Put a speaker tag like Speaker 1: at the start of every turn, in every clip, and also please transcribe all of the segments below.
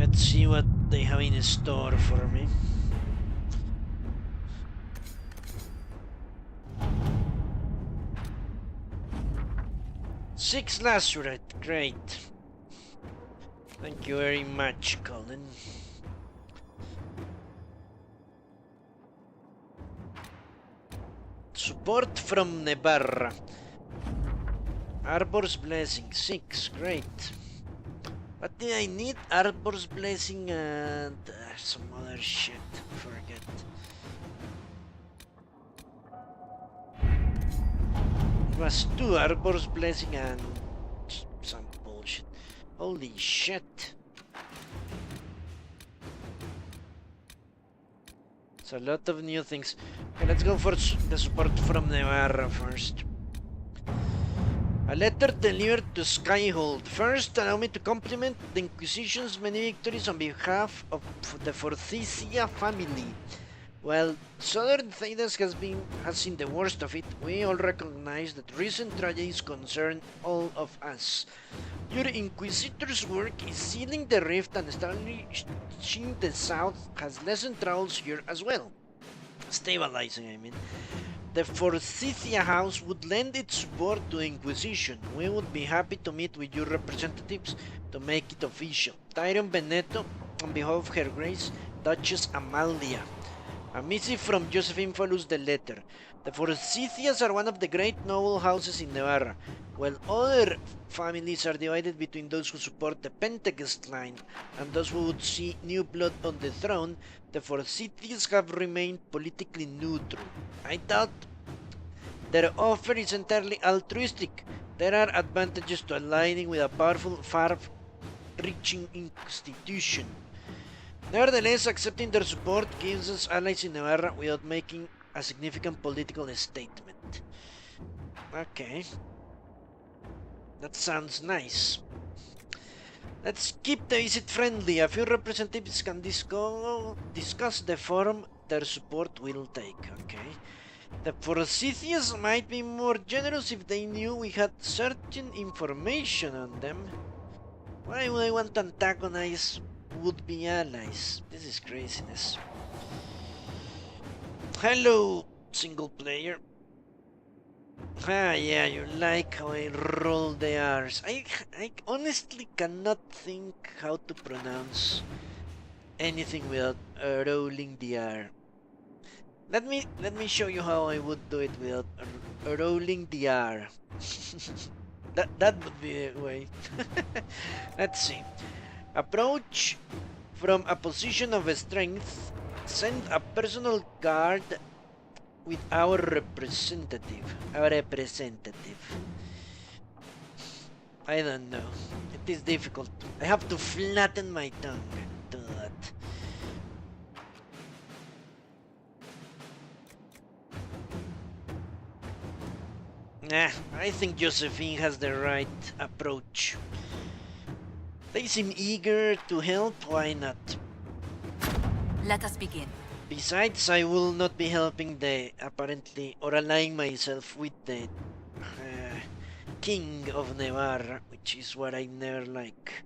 Speaker 1: Let's see what they have in store for me. Six lacerate, great. Thank you very much, Colin. Support from Nebarra. Arbor's Blessing, 6, great. What did I need? Arbor's Blessing and some other shit, forget. It was 2 Arbor's Blessing and some bullshit. Holy shit. It's a lot of new things. Okay, let's go for the support from Navarra first. A letter delivered to Skyhold. First, allow me to compliment the Inquisition's many victories on behalf of the Forsythia family. While Southern Thedas has seen the worst of it, we all recognize that recent tragedies concern all of us. Your Inquisitor's work is sealing the rift and establishing the South has lessened troubles here as well. Stabilizing, I mean. The Forsythia House would lend its support to the Inquisition. We would be happy to meet with your representatives to make it official. Tyrion Veneto, on behalf of Her Grace, Duchess Amalia. A missive from Josephine follows the letter. The Forsythias are one of the great noble houses in Navarra, while other families are divided between those who support the Pentecost line and those who would see new blood on the throne. The Forsythias have remained politically neutral. I doubt their offer is entirely altruistic. There are advantages to aligning with a powerful, far-reaching institution. Nevertheless, accepting their support gives us allies in Navarra without making a significant political statement. Okay. That sounds nice. Let's keep the visit friendly. A few representatives can discuss the form their support will take. Okay. The Forsythians might be more generous if they knew we had certain information on them. Why would I want to antagonize would-be allies? This is craziness. Hello, single player. Ah, yeah, you like how I roll the R's. I honestly cannot think how to pronounce anything without rolling the R. Let me show you how I would do it without rolling the R. that would be a way. Let's see. Approach from a position of strength. Send a personal guard with our representative. I don't know. It is difficult. I have to flatten my tongue to do that. Nah, I think Josephine has the right approach. They seem eager to help, why not?
Speaker 2: Let us begin.
Speaker 1: Besides, I will not be helping apparently, or aligning myself with the King of Navarra, which is what I never like.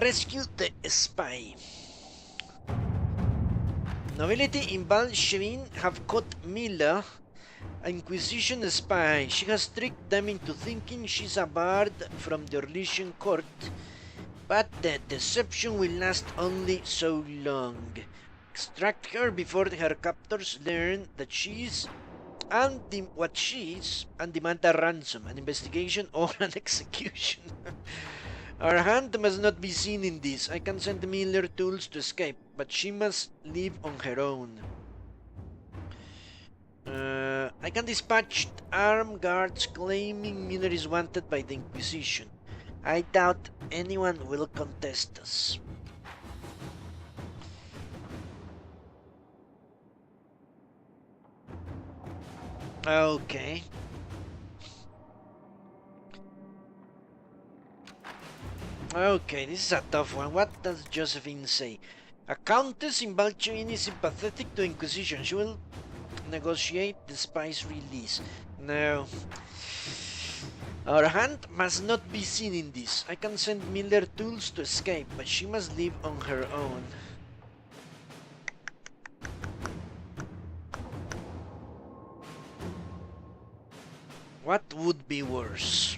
Speaker 1: Rescue the spy. Nobility in Balshevin have caught Mila, Inquisition spy. She has tricked them into thinking she's a bard from the Orlesian court, but the deception will last only so long. Extract her before her captors learn that she's what she is and demand a ransom, an investigation, or an execution. Our hand must not be seen in this. I can send Miller tools to escape, but she must live on her own. I can dispatch armed guards claiming Miller is wanted by the Inquisition. I doubt anyone will contest us. Okay. Okay, this is a tough one. What does Josephine say? A countess in Balchavin is sympathetic to Inquisition. She will negotiate the spy's release. No. Our hand must not be seen in this. I can send Miller tools to escape, but she must live on her own. What would be worse?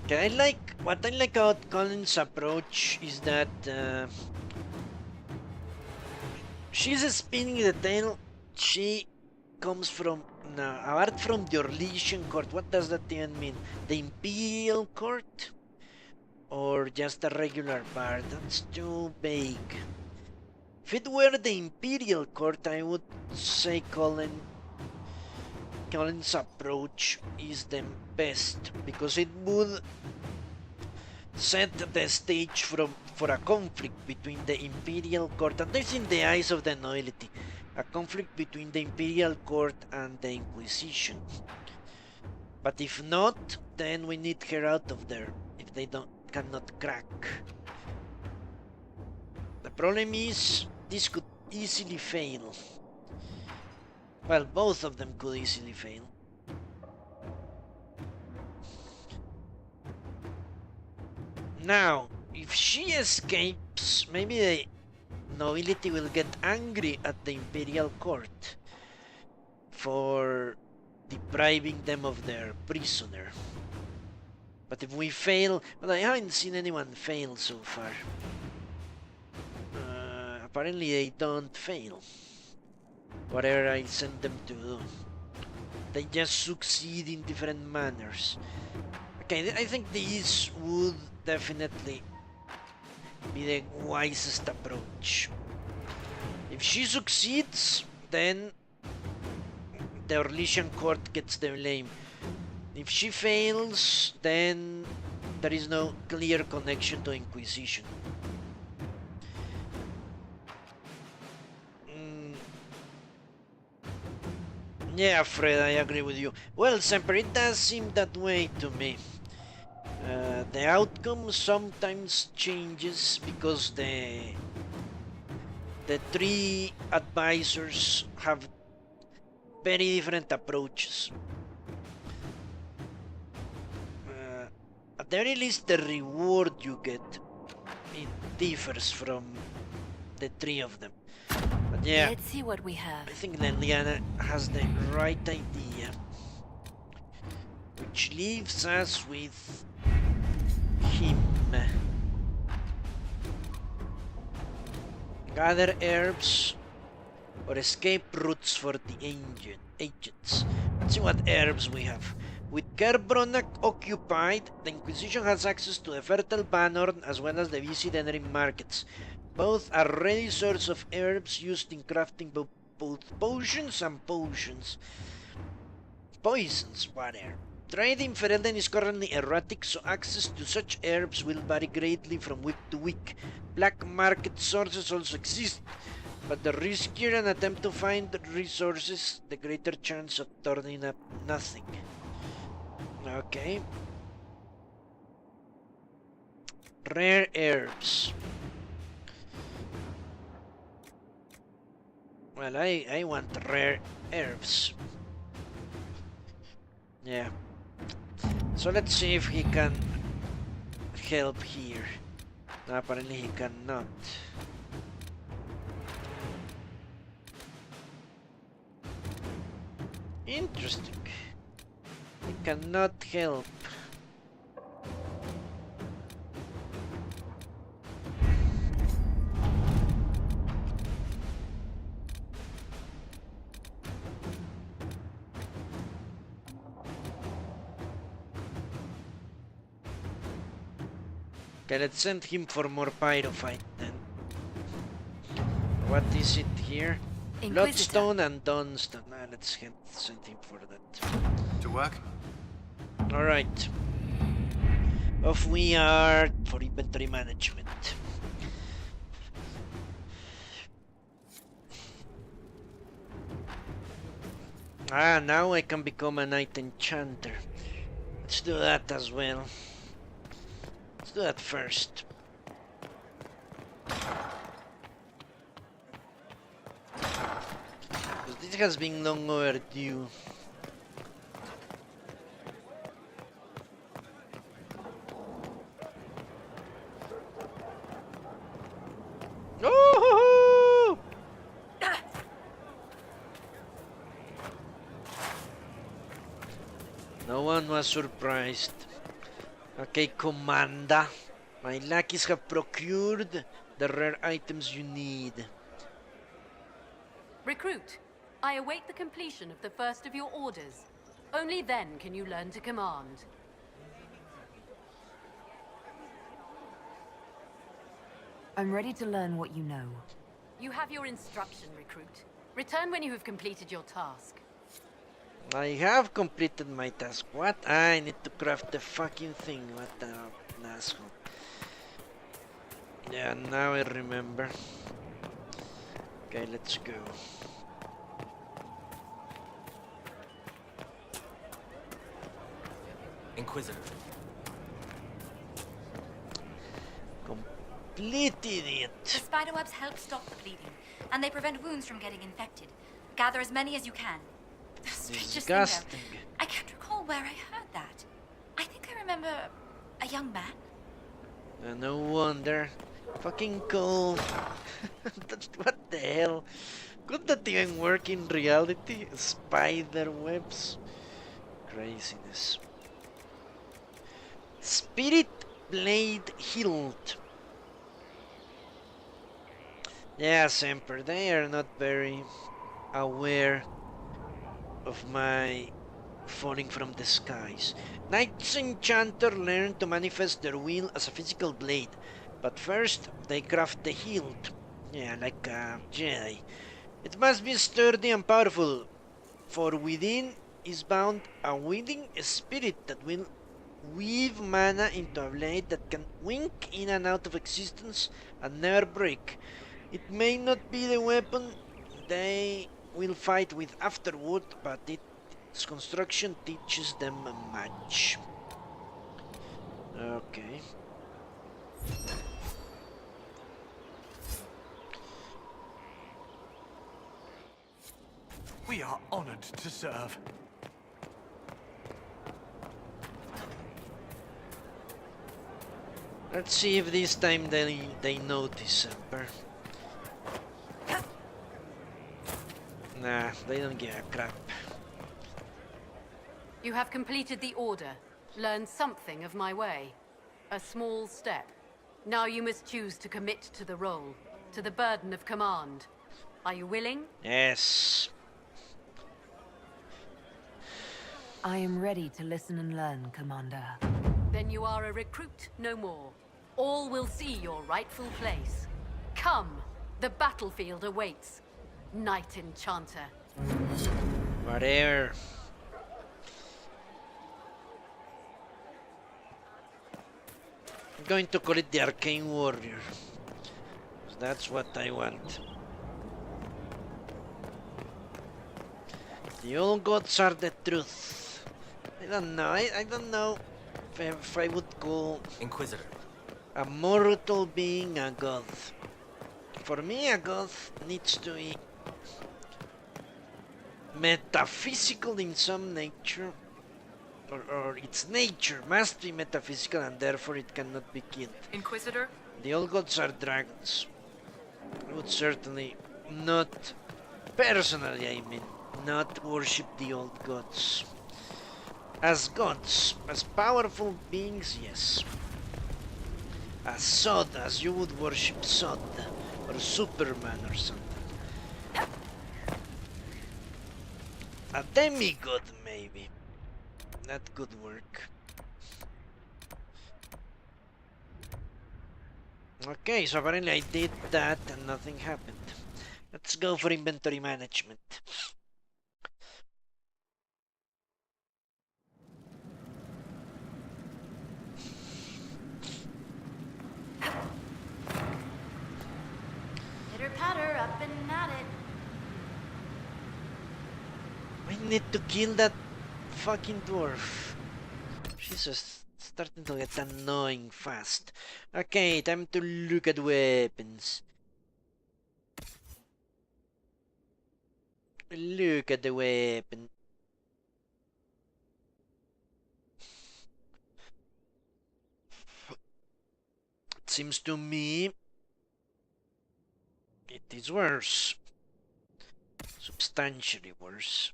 Speaker 1: Okay, what I like about Colin's approach is that she's spinning the tale. She comes from apart from the Orlesian court. What does that even mean? The Imperial court, or just a regular bar? That's too vague. If it were the Imperial court, I would say Colin's approach is the best, because it would set the stage for a conflict between the Imperial court, at least in the eyes of the nobility, a conflict between the Imperial court and the Inquisition. But if not, then we need her out of there, if they cannot crack. The problem is, this could easily fail. Well, both of them could easily fail. Now, if she escapes, maybe the nobility will get angry at the Imperial court for depriving them of their prisoner. But if we fail, well, I haven't seen anyone fail so far. Apparently they don't fail. Whatever I send them to do, they just succeed in different manners. Okay, I think this would definitely be the wisest approach. If she succeeds, then the Orlesian court gets the blame. If she fails, then there is no clear connection to Inquisition. Yeah, Fred, I agree with you. Well, Semper, it does seem that way to me. The outcome sometimes changes because the three advisors have very different approaches. At the very least, the reward you get, it differs from the three of them. But yeah,
Speaker 2: Let's see what we have.
Speaker 1: I think Liliana has the right idea, which leaves us with him. Gather herbs or escape routes for the agents. Let's see what herbs we have. With Kerbronak occupied, the Inquisition has access to the fertile Bannorn as well as the busy Denrin markets. Both are ready source of herbs used in crafting both potions and poisons, whatever. Trade in Ferelden is currently erratic, so access to such herbs will vary greatly from week to week. Black market sources also exist, but the riskier an attempt to find resources, the greater chance of turning up nothing. Okay. Rare herbs. Well, I want rare herbs. Yeah. So let's see if he can help here. No, apparently he cannot. Interesting. He cannot help. Okay, let's send him for more pyrophyte then. What is it here? Bloodstone and Dawnstone. Let's send him for that.
Speaker 3: To work?
Speaker 1: Alright. Off we are for inventory management. Ah, now I can become a knight enchanter. Let's do that as well. Let's do that first. This has been long overdue. Oh! No one was surprised. Okay, Commander. My lackeys have procured the rare items you need.
Speaker 3: Recruit, I await the completion of the first of your orders. Only then can you learn to command.
Speaker 2: I'm ready to learn what you know.
Speaker 3: You have your instruction, Recruit. Return when you have completed your task.
Speaker 1: I have completed my task. What? I need to craft the fucking thing. What an asshole. Yeah, now I remember. Okay, let's go.
Speaker 4: Inquisitor.
Speaker 1: Completed it.
Speaker 5: The spiderwebs help stop the bleeding, and they prevent wounds from getting infected. Gather as many as you can. The strangest thing, though,
Speaker 1: Disgusting.
Speaker 5: I can't recall where I heard that. I think I remember a young man.
Speaker 1: No wonder. Fucking cool. What the hell? Could that even work in reality? Spider webs? Craziness. Spirit Blade Hilt. Yes, Emperor, they are not very aware of my falling from the skies. Knights Enchanter learn to manifest their will as a physical blade, but first they craft the hilt. Yeah, like a Jedi. It must be sturdy and powerful, for within is bound a willing spirit that will weave mana into a blade that can wink in and out of existence and never break. It may not be the weapon they will fight with afterward, but its construction teaches them much. Okay.
Speaker 4: We are honored to serve.
Speaker 1: Let's see if this time they notice, Emperor. Nah, they don't give a crap.
Speaker 3: You have completed the order. Learned something of my way. A small step. Now you must choose to commit to the role, to the burden of command. Are you willing?
Speaker 1: Yes.
Speaker 2: I am ready to listen and learn, Commander.
Speaker 3: Then you are a recruit no more. All will see your rightful place. Come, the battlefield awaits. Knight Enchanter.
Speaker 1: Whatever. I'm going to call it the Arcane Warrior. That's what I want. The old gods are the truth. I don't know. I don't know if I would call
Speaker 4: Inquisitor.
Speaker 1: a mortal being a god. For me, a god needs to be metaphysical in some nature, or its nature must be metaphysical, and therefore it cannot be killed.
Speaker 2: Inquisitor?
Speaker 1: The old gods are dragons. I would certainly not, personally I mean, not worship the old gods. As gods, as powerful beings, yes. As Sod, as you would worship Sod, or Superman or something. A demigod, maybe. That could work. Okay, so apparently I did that and nothing happened. Let's go for inventory management.
Speaker 5: Pitter-patter, up and at it.
Speaker 1: I need to kill that fucking dwarf. Jesus, starting to get annoying fast. Okay, time to look at weapons. Look at the weapon. It seems to me it is worse. Substantially worse.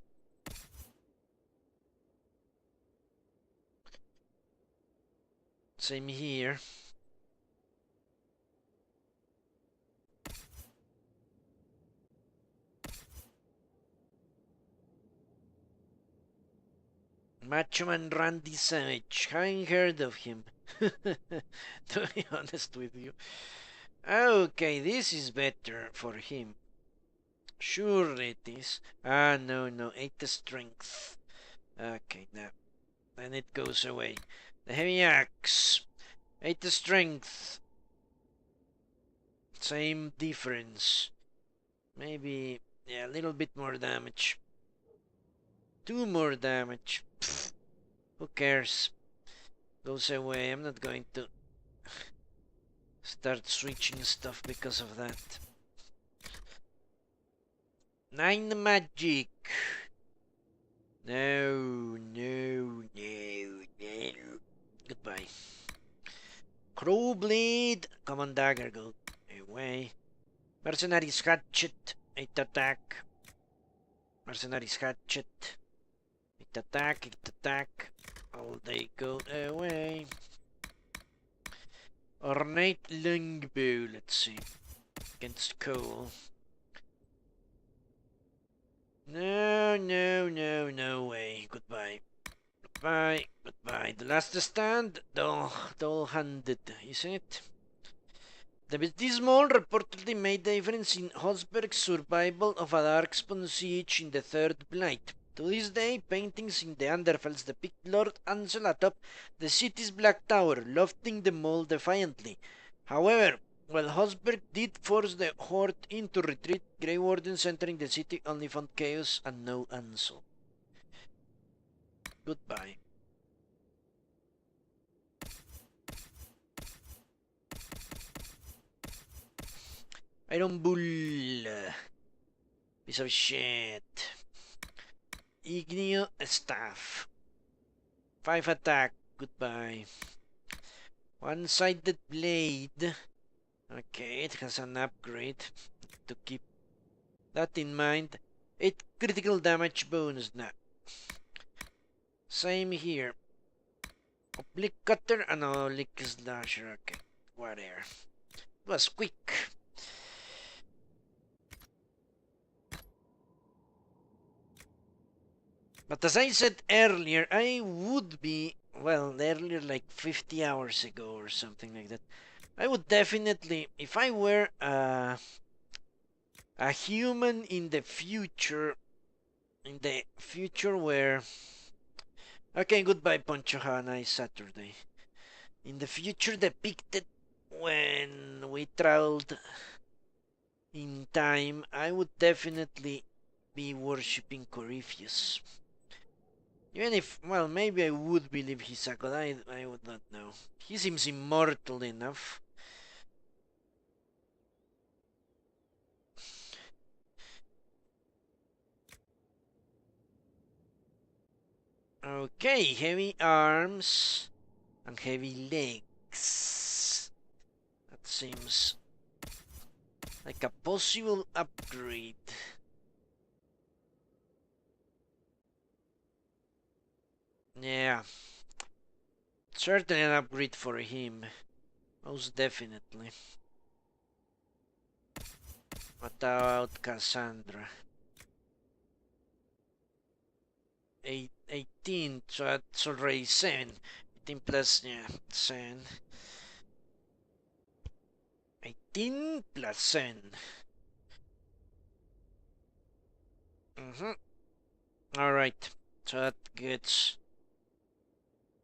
Speaker 1: Same here. Macho Man Randy Savage. Haven't heard of him. To be honest with you. Okay, this is better for him. Sure it is. Ah, no. 8 strength. Okay, now. Then it goes away. The heavy axe. 8 strength. Same difference. Maybe, yeah, a little bit more damage. 2 more damage. Pfft, who cares? Goes away. I'm not going to start switching stuff because of that. 9 magic. No. Goodbye. Crowblade. Common dagger, go away. Mercenary's hatchet. 8 attack. Mercenary's hatchet. 8 attack. All they go away. Ornate longbow, let's see. Against Cole. No way. Goodbye. The last stand? Dull-handed, isn't it? The Dismal reportedly made the difference in Hosberg's survival of a Darkspawn siege in the Third Blight. To this day, paintings in the Underfells depict Lord Ansel atop the city's Black Tower, lofting the mole defiantly. However, while Hosberg did force the Horde into retreat, Grey Wardens entering the city only found chaos and no Ansel. Goodbye. Iron Bull. Piece of shit. Igneo Staff. 5 attack. Goodbye. One-sided blade. Okay, it has an upgrade. To keep that in mind. 8 critical damage bonus now. Same here. Oblique cutter and oblique slasher. Okay, whatever. It was quick. But as I said earlier, I would be, well, earlier like 50 hours ago or something like that, I would definitely, if I were a human in the future where, okay, goodbye Poncho, have a nice Saturday. In the future depicted when we traveled in time, I would definitely be worshipping Corypheus. Even if, well, maybe I would believe he's a god, I would not know. He seems immortal enough. Okay, heavy arms and heavy legs. That seems like a possible upgrade. Yeah, certainly an upgrade for him, most definitely. What about Cassandra? 18, so that's already 7. 18 plus, yeah, 7. 18 plus 7. Alright, so that gets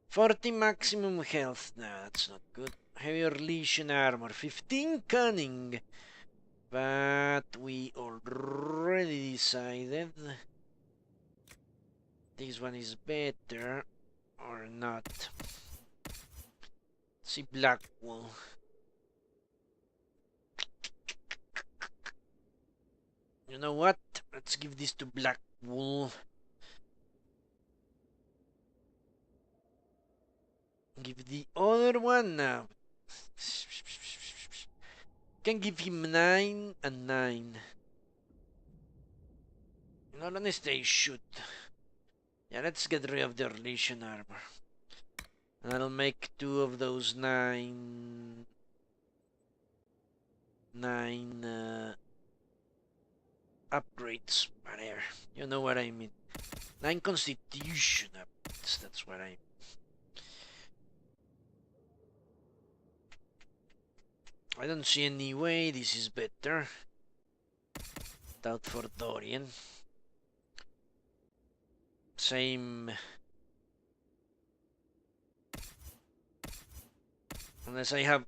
Speaker 1: 40 maximum health. No, that's not good. Heavier Legion armor, 15 cunning. But we already decided this one is better or not. see, black wool. You know what? Let's give this to black wool. Give the other one now. Can give him 9 and 9. In all honesty, I should. Yeah, let's get rid of the relation armor. And I'll make 2 of those 9 upgrades. Whatever. You know what I mean. 9 constitution upgrades. That's what I mean. I don't see any way this is better. Doubt for Dorian. Same. Unless I have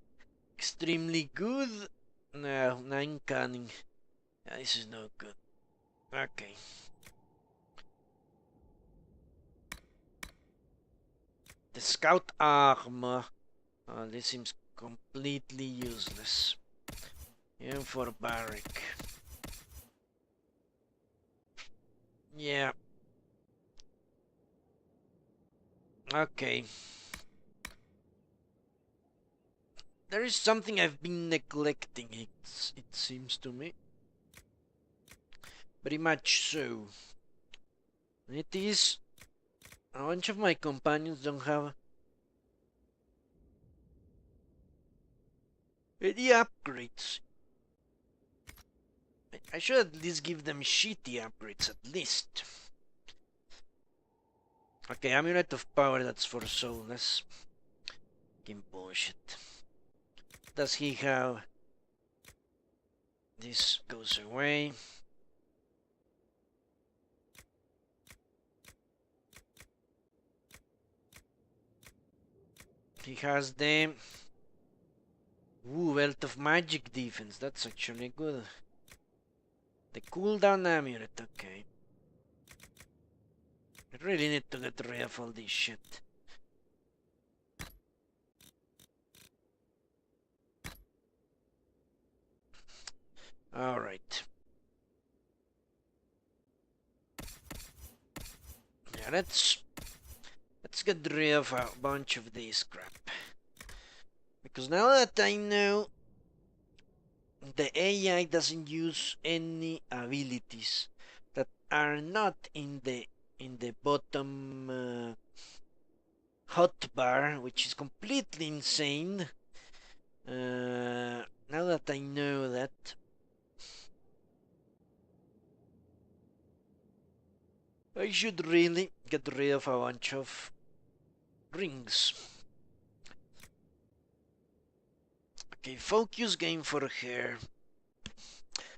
Speaker 1: extremely good. No, 9 cunning. Yeah, this is no good. Okay. The scout armor. Oh, this seems completely useless. Even for barrack. Yeah. Okay. There is something I've been neglecting, it seems to me. Very much so. It is... A bunch of my companions don't have any upgrades. I should at least give them shitty upgrades, at least. Okay, Amulet of Power, that's for soulless. Fucking bullshit. Does he have... This goes away. He has the... Ooh, Wealth of Magic defense, that's actually good. The cooldown amulet, okay. I really need to get rid of all this shit. Alright. Yeah, let's get rid of a bunch of this crap. Because now that I know the AI doesn't use any abilities that are not in the bottom hotbar, which is completely insane. Now that I know that, I should really get rid of a bunch of rings. Okay, focus game for her.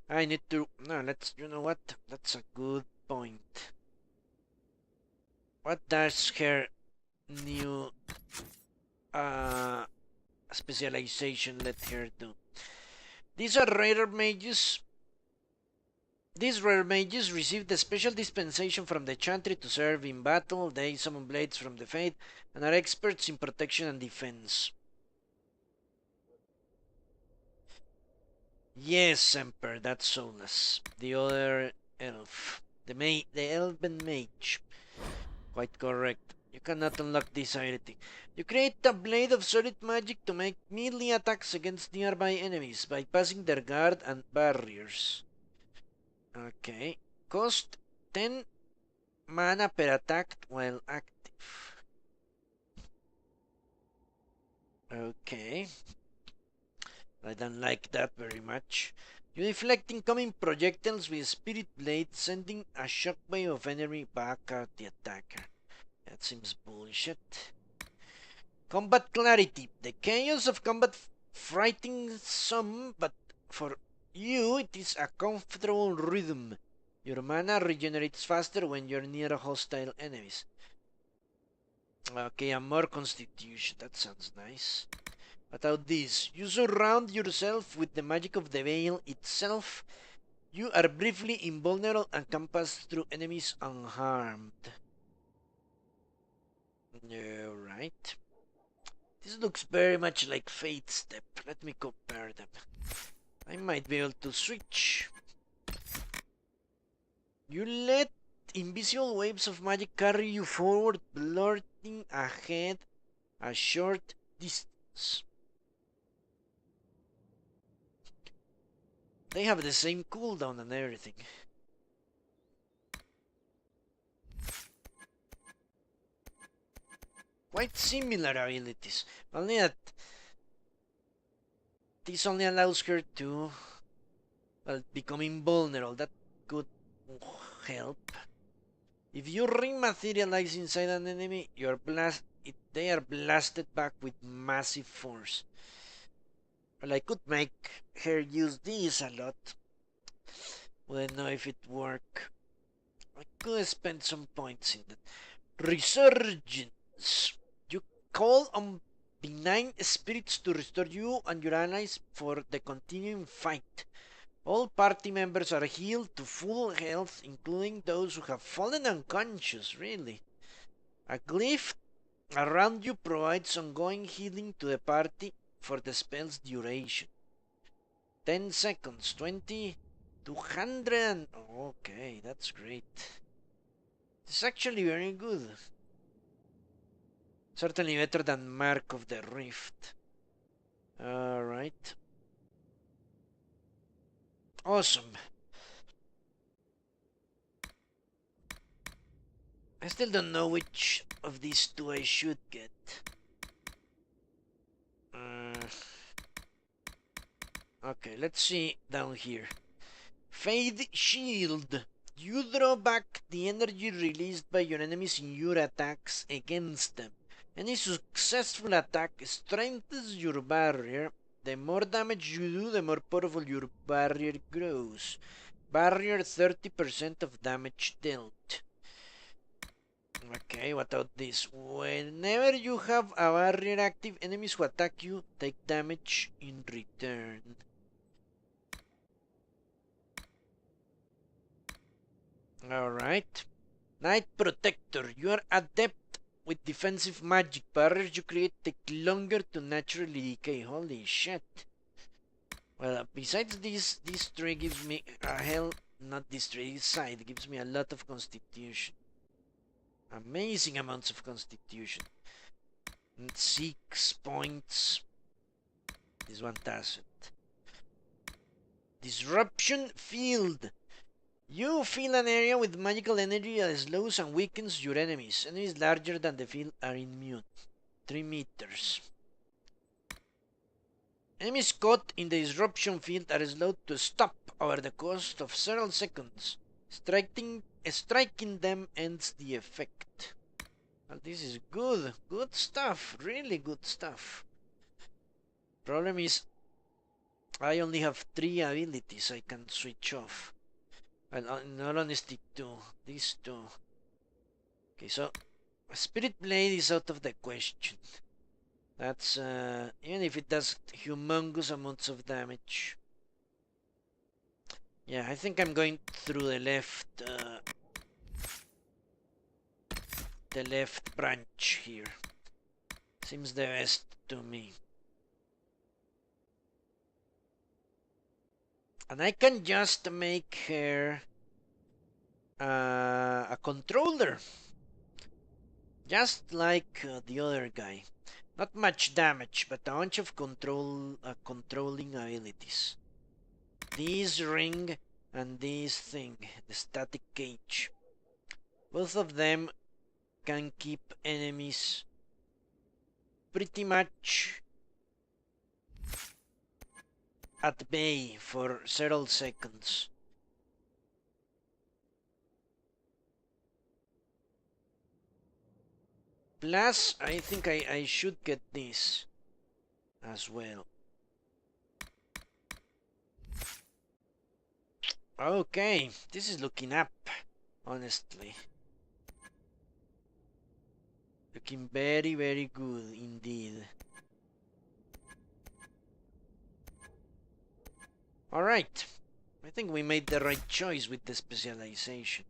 Speaker 1: I need to... No, let's... You know what? That's a good point. What does her new specialization let her do? These are rare mages. These rare mages receive the special dispensation from the Chantry to serve in battle. They summon blades from the Fate and are experts in protection and defense. Yes, Emperor, that's soulless. The other elf. The elven mage. Quite correct. You cannot unlock this ability. You create a blade of solid magic to make melee attacks against nearby enemies, bypassing their guard and barriers. Okay. Cost 10 mana per attack while active. Okay. I don't like that very much. You deflect incoming projectiles with Spirit Blade, sending a shockwave of energy back at the attacker. That seems bullshit. Combat Clarity. The chaos of combat frightens some, but for you it is a comfortable rhythm. Your mana regenerates faster when you're near hostile enemies. Okay, a more constitution. That sounds nice. What about this? You surround yourself with the magic of the veil itself. You are briefly invulnerable and can pass through enemies unharmed. Alright. This looks very much like Fate Step. Let me compare them. I might be able to switch. You let invisible waves of magic carry you forward, blurting ahead a short distance. They have the same cooldown and everything. Quite similar abilities, only that this only allows her to, well, become invulnerable. That could help. If you rematerialize inside an enemy, they are blasted back with massive force. Well, I could make her use this a lot. Wouldn't know if it work. I could spend some points in that. Resurgence. You call on benign spirits to restore you and your allies for the continuing fight. All party members are healed to full health, including those who have fallen unconscious, really. A glyph around you provides ongoing healing to the party for the spell's duration. 10 seconds, 20, 200. Okay, that's great. It's actually very good. Certainly better than Mark of the Rift. Alright. Awesome. I still don't know which of these two I should get. Okay, let's see down here. Fade Shield. You draw back the energy released by your enemies in your attacks against them. Any successful attack strengthens your barrier. The more damage you do, the more powerful your barrier grows. Barrier 30% of damage dealt. Okay, what about this? Whenever you have a barrier active, enemies who attack you take damage in return. Alright. Night Protector. You are adept with defensive magic. Barriers you create take longer to naturally decay. Holy shit. Well, besides this tree gives me not this tree, this side gives me a lot of constitution. Amazing amounts of constitution. And 6 points. This one doesn't. Disruption Field. You fill an area with magical energy that slows and weakens your enemies. Enemies larger than the field are immune. 3 meters. Enemies caught in the disruption field are slowed to stop over the course of several seconds. Striking them ends the effect. Well, this is good. Good stuff. Really good stuff. Problem is, I only have 3 abilities I can switch off. And not only stick to these 2. Okay, so Spirit Blade is out of the question. That's even if it does humongous amounts of damage. Yeah, I think I'm going through the left branch here. Seems the best to me. And I can just make her a controller. Just like the other guy. Not much damage, but a bunch of controlling abilities. This ring and this thing, the static cage. Both of them can keep enemies pretty much at bay for several seconds. Plus, I think I should get this as well. Okay, this is looking up, honestly. Looking very, very good indeed. Alright, I think we made the right choice with the specialization.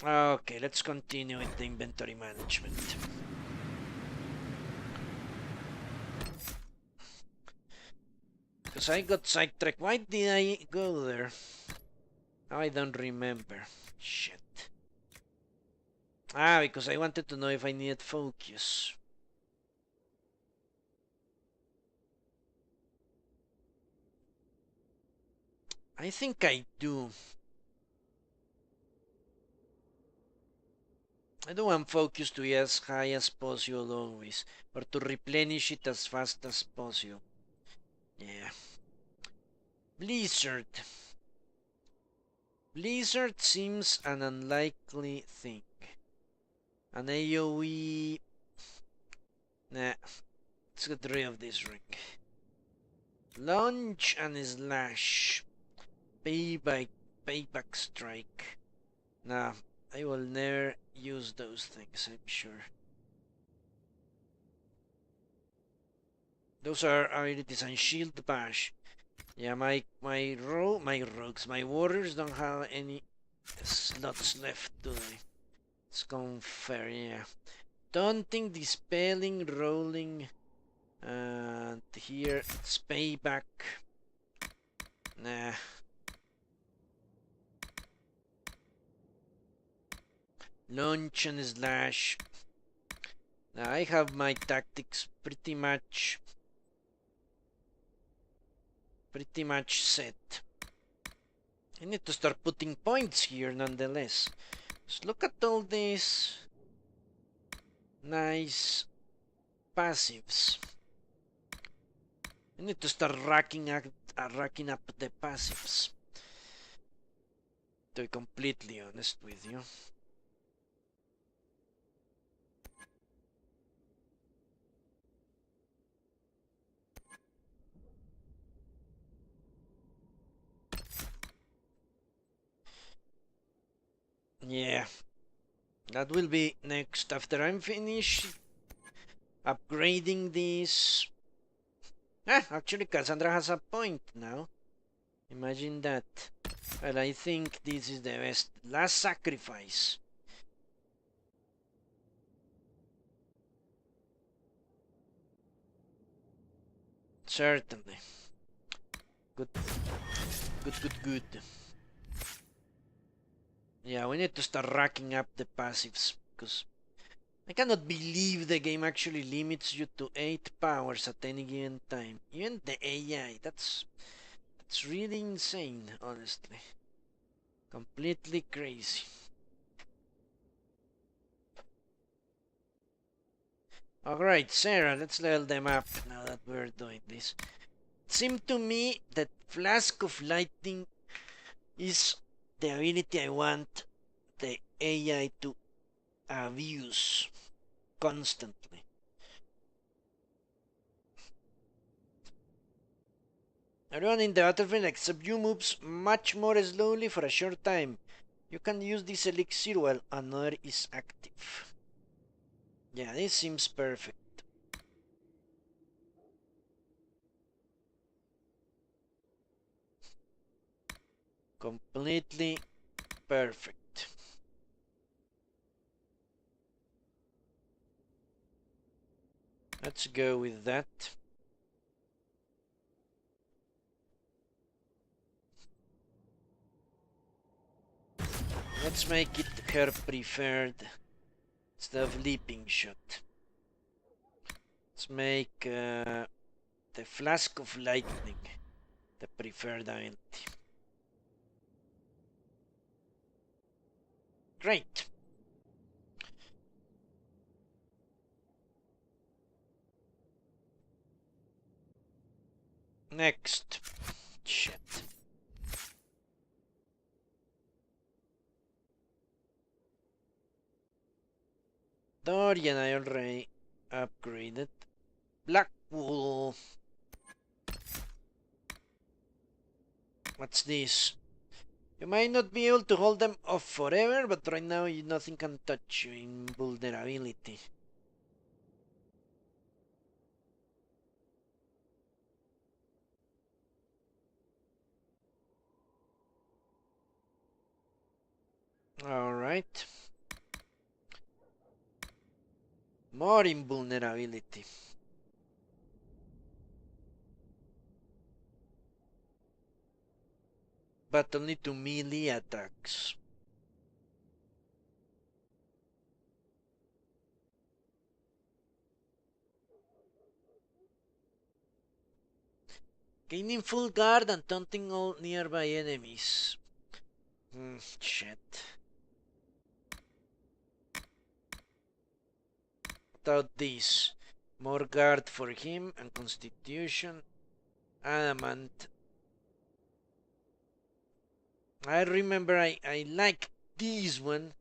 Speaker 1: Okay, let's continue with the inventory management. Because I got sidetracked. Why did I go there? Now I don't remember. Shit. Ah, because I wanted to know if I needed focus. I think I do. I do want focus to be as high as possible always. Or to replenish it as fast as possible. Yeah. Blizzard. Blizzard seems an unlikely thing. An AoE... Nah. Let's get rid of this ring. Launch and slash. Payback strike. Nah, I will never use those things, I'm sure. Those are abilities and shield bash. Yeah, my rogues, my warriors don't have any slots left, do they? It's gone fair, yeah. Taunting, dispelling, rolling, and here it's payback. Nah. Launch and slash. Now I have my tactics pretty much set. I need to start putting points here nonetheless. Just look at all these nice passives. I need to start racking up the passives. To be completely honest with you. Yeah, that will be next after I'm finished upgrading these. Actually Cassandra has a point now. Imagine that. Well, I think this is the best. Last sacrifice. Certainly. Good. Good. Yeah, we need to start racking up the passives, because I cannot believe the game actually limits you to 8 powers at any given time. Even the AI, that's really insane, honestly. Completely crazy. Alright, Sarah, let's level them up now that we're doing this. It seemed to me that Flask of Lightning is the ability I want the AI to abuse constantly. Everyone in the battlefield except you moves much more slowly for a short time. You can use this elixir while another is active. Yeah, this seems perfect. Completely perfect. Let's go with that. Let's make it her preferred instead of leaping shot. Let's make the Flask of Lightning the preferred ability. Great. Next. Shit. Dorian I already upgraded. Blackwool. What's this? You might not be able to hold them off forever, but right now nothing can touch you. Invulnerability. Alright. More invulnerability. But only to melee attacks. Gaining full guard and taunting all nearby enemies. Shit. Without this, more guard for him and constitution. Adamant. I remember I like this one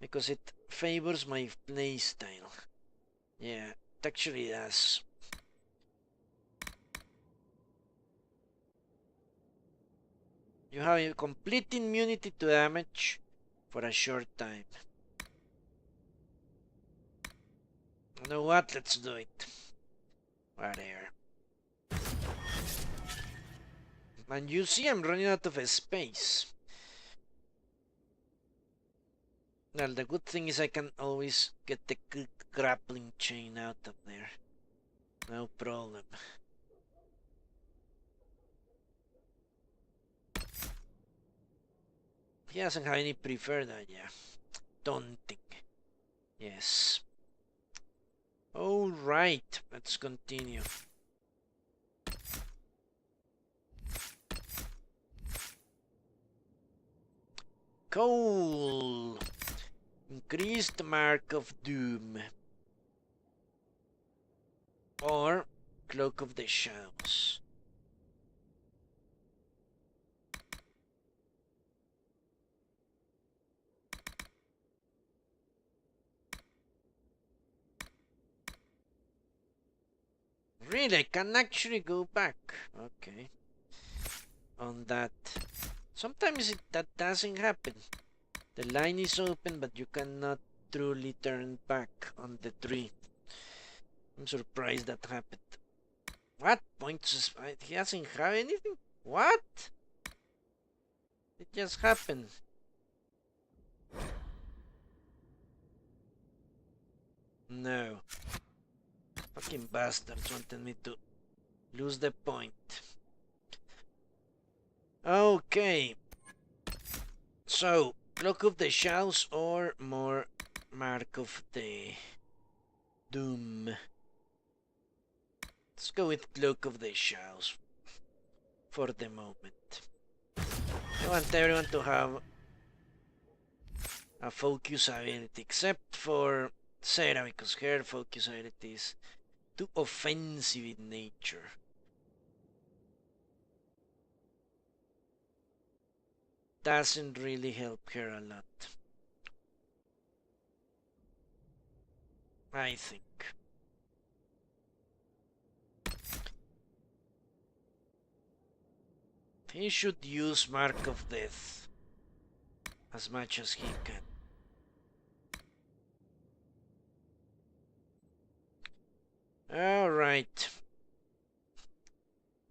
Speaker 1: because it favors my playstyle. Yeah, it actually does. You have a complete immunity to damage for a short time. You know what? Let's do it. Whatever. And you see I'm running out of space. Well, the good thing is I can always get the grappling chain out of there. No problem. He doesn't have any preferred, yeah. Taunting. Yes. Alright, let's continue. Coal. Increased Mark of Doom. Or Cloak of the Shadows. Really, I can actually go back. Okay. On that. Sometimes that doesn't happen. The line is open, but you cannot truly turn back on the tree. I'm surprised that happened. What? Points? He doesn't have anything? What? It just happened. No. Fucking bastards wanted me to lose the point. Okay. So, Cloak of the Shadows or more Mark of the Doom. Let's go with Cloak of the Shadows for the moment. I want everyone to have a focus ability, except for Sarah, because her focus ability is too offensive in nature. Doesn't really help her a lot, I think. He should use Mark of Death as much as he can. Alright.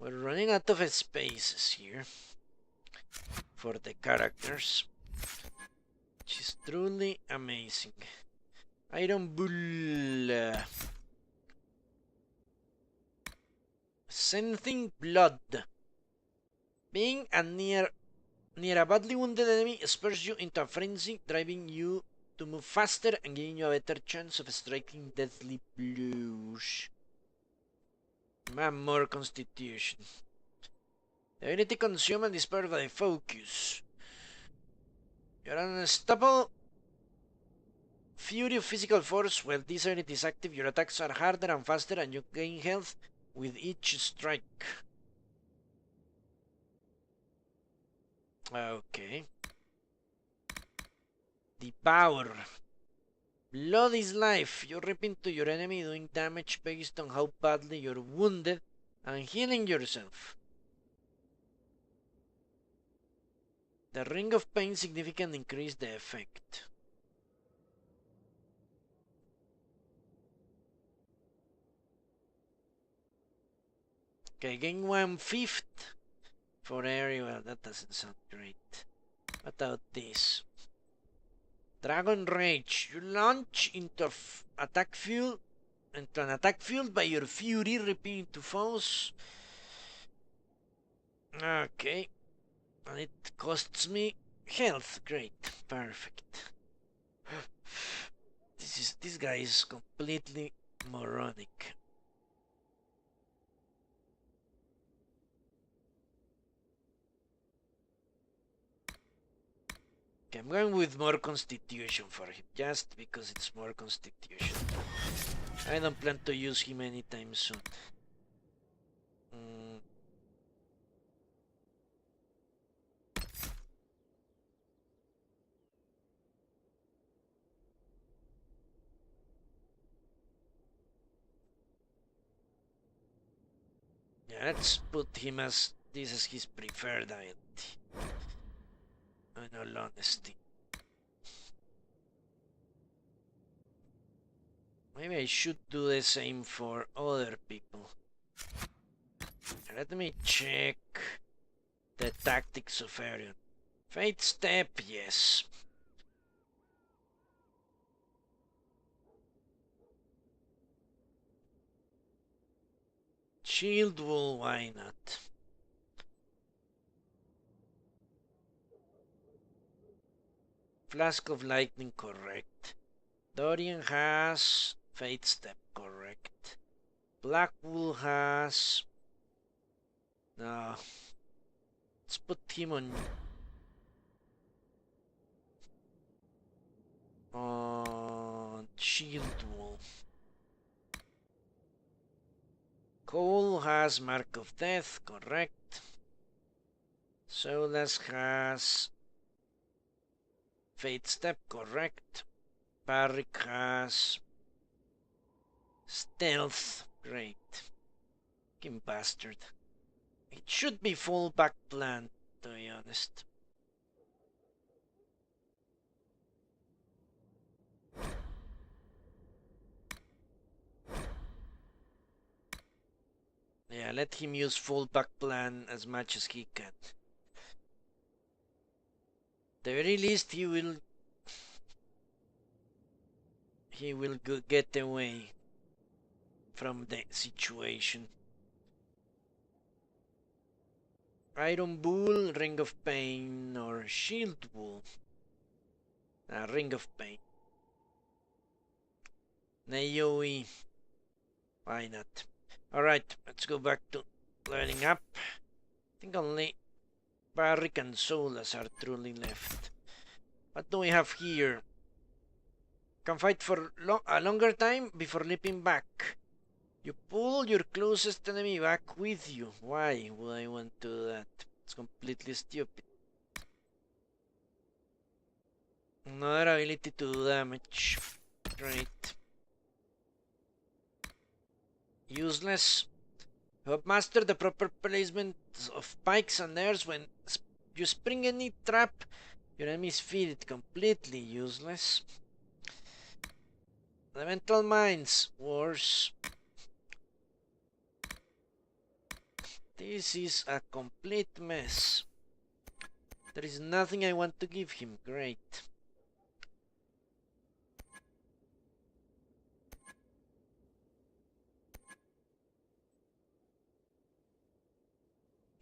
Speaker 1: We're running out of spaces here for the characters, which is truly amazing. Iron Bull. Sensing blood. Being near a badly wounded enemy spurs you into a frenzy, driving you to move faster and giving you a better chance of striking deadly blows. More constitution. The ability consumed and dispersed by focus. You're unstoppable. Fury of physical force. While this ability is active, your attacks are harder and faster, and you gain health with each strike. Okay. Devour. Blood is life. You rip into your enemy, doing damage based on how badly you're wounded and healing yourself. The Ring of Pain significantly increased the effect. Okay, gain 1/5 for area. Well, that doesn't sound great. What about this? Dragon Rage. You launch into attack fuel, into an attack fueled by your fury, repeating to foes. Okay. And it costs me health. Great. Perfect. This guy is completely moronic. Okay, I'm going with more constitution for him, just because it's more constitution. I don't plan to use him anytime soon. Yeah, let's put him as this is his preferred identity. In all honesty. Maybe I should do the same for other people. Let me check the tactics of Arion. Fate Step, yes. Shield Wall, why not? Flask of Lightning, correct. Dorian has Fate Step, correct. Black Wool has... No. Let's put him on Shield Wall. Cole has Mark of Death, correct. Solas has Fate Step, correct. Barrick has Stealth, great. Fucking bastard. It should be fallback plan, to be honest. Yeah, let him use fallback plan as much as he can. At the very least, he will get away from the situation. Iron Bull, Ring of Pain, or Shield Bull. Ring of Pain. Naoe. Why not? Alright, let's go back to leveling up. I think only Barrick and Solas are truly left. What do we have here? Can fight for a longer time before leaping back. You pull your closest enemy back with you. Why would I want to do that? It's completely stupid. Another ability to do damage. Great. Useless. You have mastered the proper placement of spikes and airs when you spring any trap. Your enemies feed it. Completely useless. Elemental Mines. Worse. This is a complete mess. There is nothing I want to give him. Great.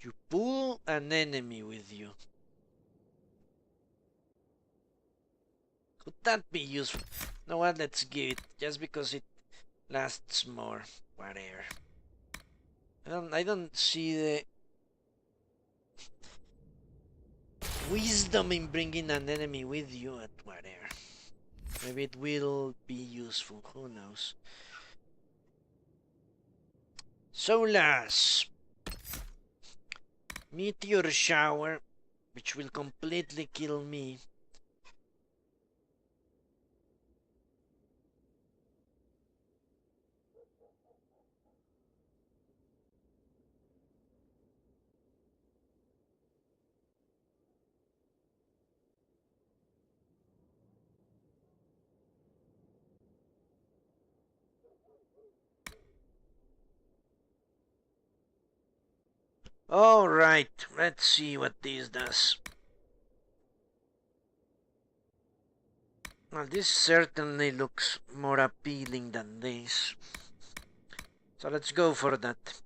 Speaker 1: You pull an enemy with you. Could that be useful? No, what? Let's give it. Just because it lasts more. Whatever. I don't see the wisdom in bringing an enemy with you at whatever. Maybe it will be useful. Who knows? Solas. Meteor Shower, which will completely kill me. Alright, let's see what this does. Well, this certainly looks more appealing than this. So let's go for that.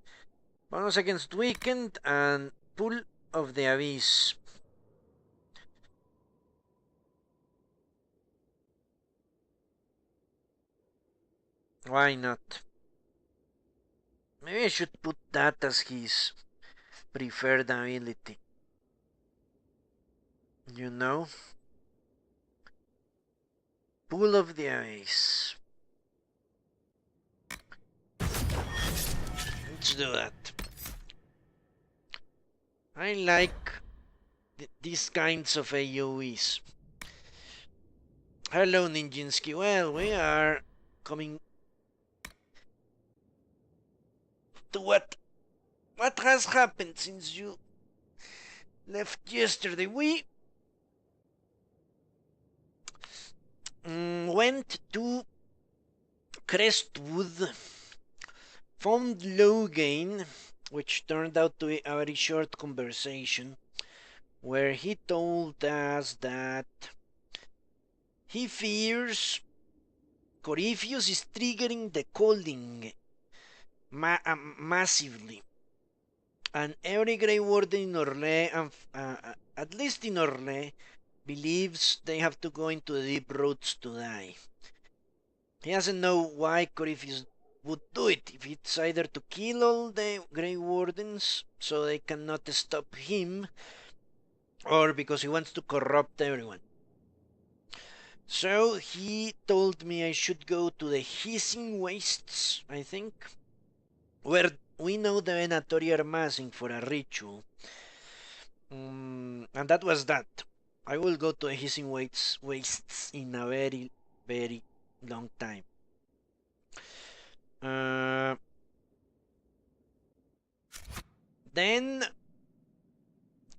Speaker 1: Bonus against weakened and Pool of the Abyss. Why not? Maybe I should put that as his preferred ability. You know? Pool of the Abyss. Let's do that. I like these kinds of AoEs. Hello, Ninjinsky. Well, we are coming to what has happened since you left yesterday. We went to Crestwood, found Logain, which turned out to be a very short conversation, where he told us that he fears Corypheus is triggering the calling massively, and every Grey Warden in Orlais, at least in Orlais, believes they have to go into the deep roads to die. He doesn't know why Corypheus would do it. If it's either to kill all the Grey Wardens so they cannot stop him, or because he wants to corrupt everyone. So he told me I should go to the Hissing Wastes, I think, where we know the Venatori are massing for a ritual. And that was that. I will go to the Hissing Wastes in a very, very long time. Then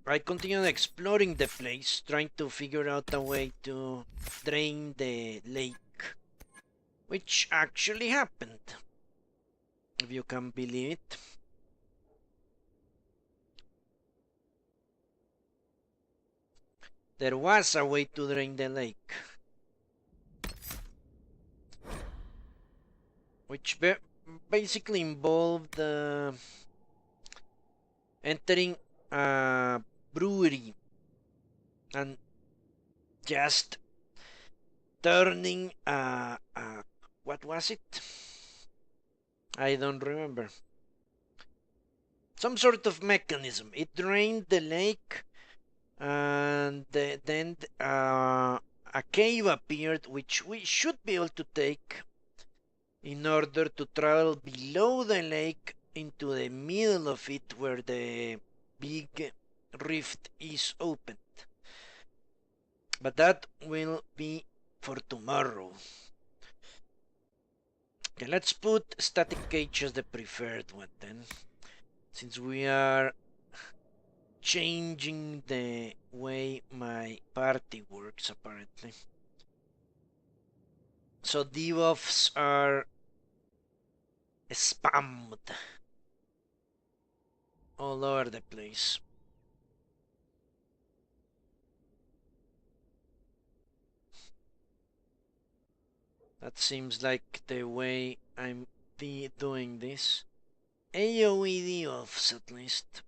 Speaker 1: I continued exploring the place, trying to figure out a way to drain the lake, which actually happened, if you can believe it. There was a way to drain the lake, which basically involved entering a brewery and just turning what was it? I don't remember. Some sort of mechanism. It drained the lake, and then a cave appeared, which we should be able to take in order to travel below the lake into the middle of it, where the big rift is opened. But that will be for tomorrow. Okay, let's put static cage as the preferred one then, since we are changing the way my party works apparently. So debuffs are spammed all over the place. That seems like the way I'm doing this. AoE debuffs at least.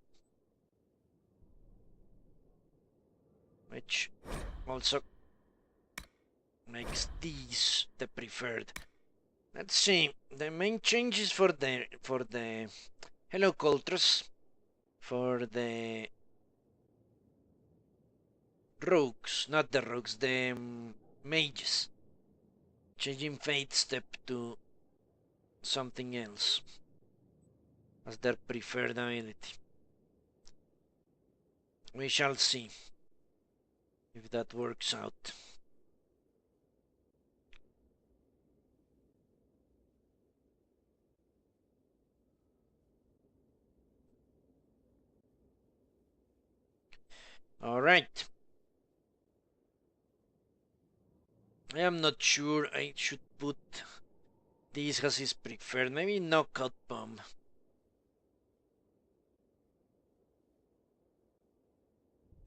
Speaker 1: Which also makes these the preferred. Let's see. The main changes for the hello Coltrus, for the rogues, not the rogues, the mages. Changing Fate Step to something else as their preferred ability. We shall see if that works out. All right. I am not sure I should put this as his preferred. Maybe Knockout Bomb.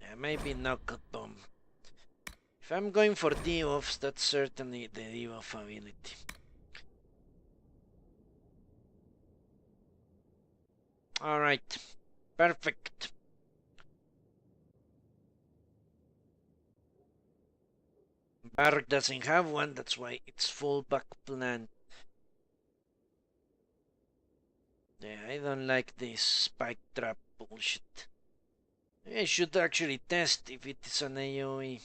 Speaker 1: Yeah, maybe Knockout Bomb. If I'm going for debuffs, that's certainly the debuff ability. Alright, perfect. Bark doesn't have one, that's why it's fallback plan. Yeah, I don't like this spike trap bullshit. I should actually test if it is an AoE.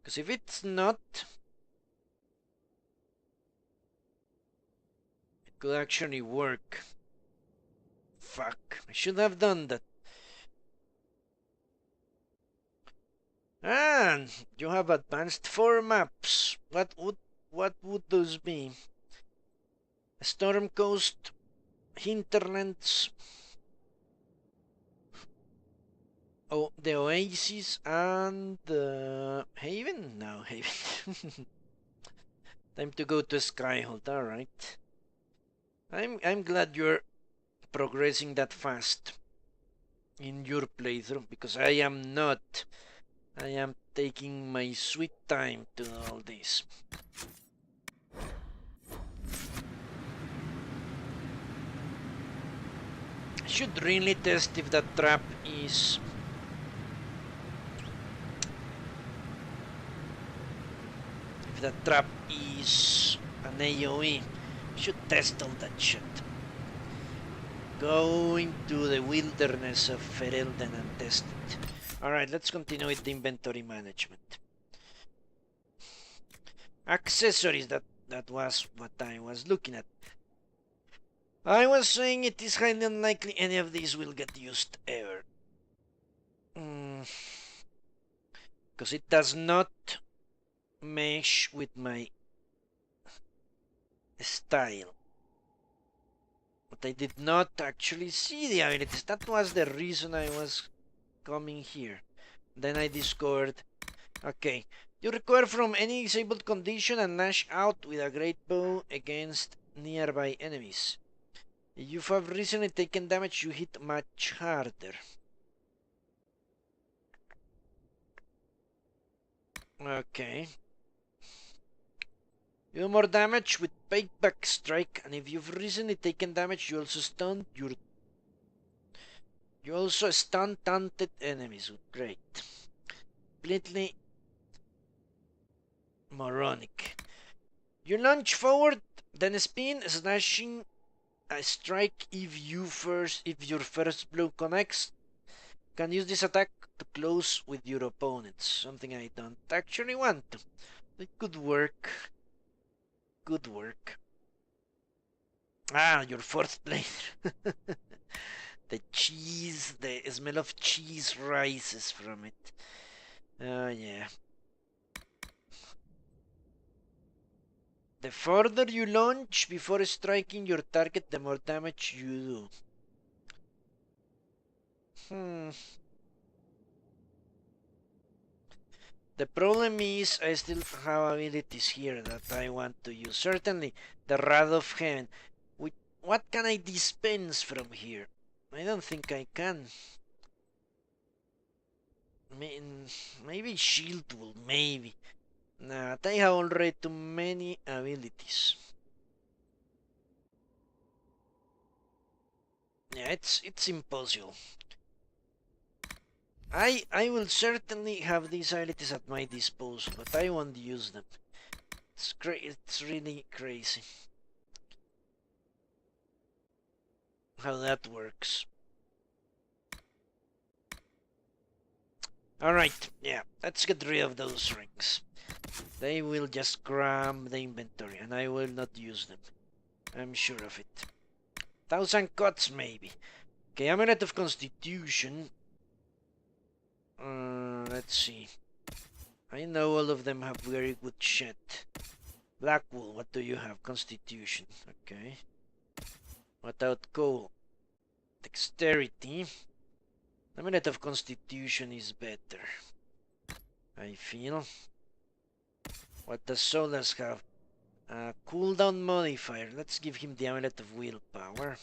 Speaker 1: Because if it's not, it could actually work. Fuck, I should have done that. And you have advanced 4 maps. What would those be? Storm Coast, Hinterlands, oh, the Oasis, and Haven? No, Haven. Time to go to Skyhold. All right. I'm glad you're progressing that fast in your playthrough, because I am not. I am taking my sweet time to do all this. I should really test if that trap is... If that trap is an AoE. I should test all that shit. Go into the wilderness of Ferelden and test it. Alright, let's continue with the inventory management. Accessories, that was what I was looking at. I was saying it is highly unlikely any of these will get used ever. Because it does not mesh with my style. But I did not actually see the abilities. That was the reason I was coming here. Then I discovered, okay, you recover from any disabled condition and lash out with a great bow against nearby enemies. If you have recently taken damage, you hit much harder. Okay. You do more damage with payback strike, and if you've recently taken damage, you also stun taunted enemies. Great. Completely moronic. You launch forward, then spin, slashing a strike if your first blow connects. Can use this attack to close with your opponents. Something I don't actually want to. It could work. Good work. Ah, your 4th playthrough. The cheese, the smell of cheese rises from it. Oh, yeah. The further you launch before striking your target, the more damage you do. The problem is I still have abilities here that I want to use. Certainly, the Wrath of Heaven. What can I dispense from here? I don't think I can. Maybe Shield will, maybe. Nah, I have already too many abilities. Yeah, it's impossible. I will certainly have these abilities at my disposal, but I won't use them. It's really crazy how that works. Alright, yeah, let's get rid of those rings. They will just cram the inventory, and I will not use them. I'm sure of it. 1,000 cuts, maybe. Okay, Amulet of Constitution. Let's see. I know all of them have very good shit. Blackwool, what do you have? Constitution. Okay. Without coal. Dexterity. Amulet of Constitution is better, I feel. What does Solas have? Cooldown modifier. Let's give him the Amulet of Willpower.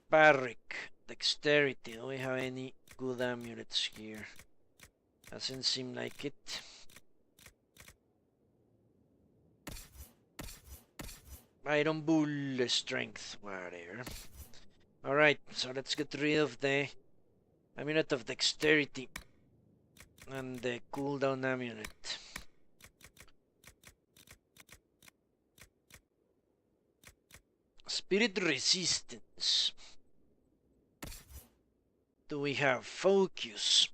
Speaker 1: Barrick. Dexterity. Do we have any good amulets here? Doesn't seem like it. Iron Bull strength, whatever. Alright, so let's get rid of the amulet of dexterity and the cooldown amulet. Spirit resistance. Do we have focus?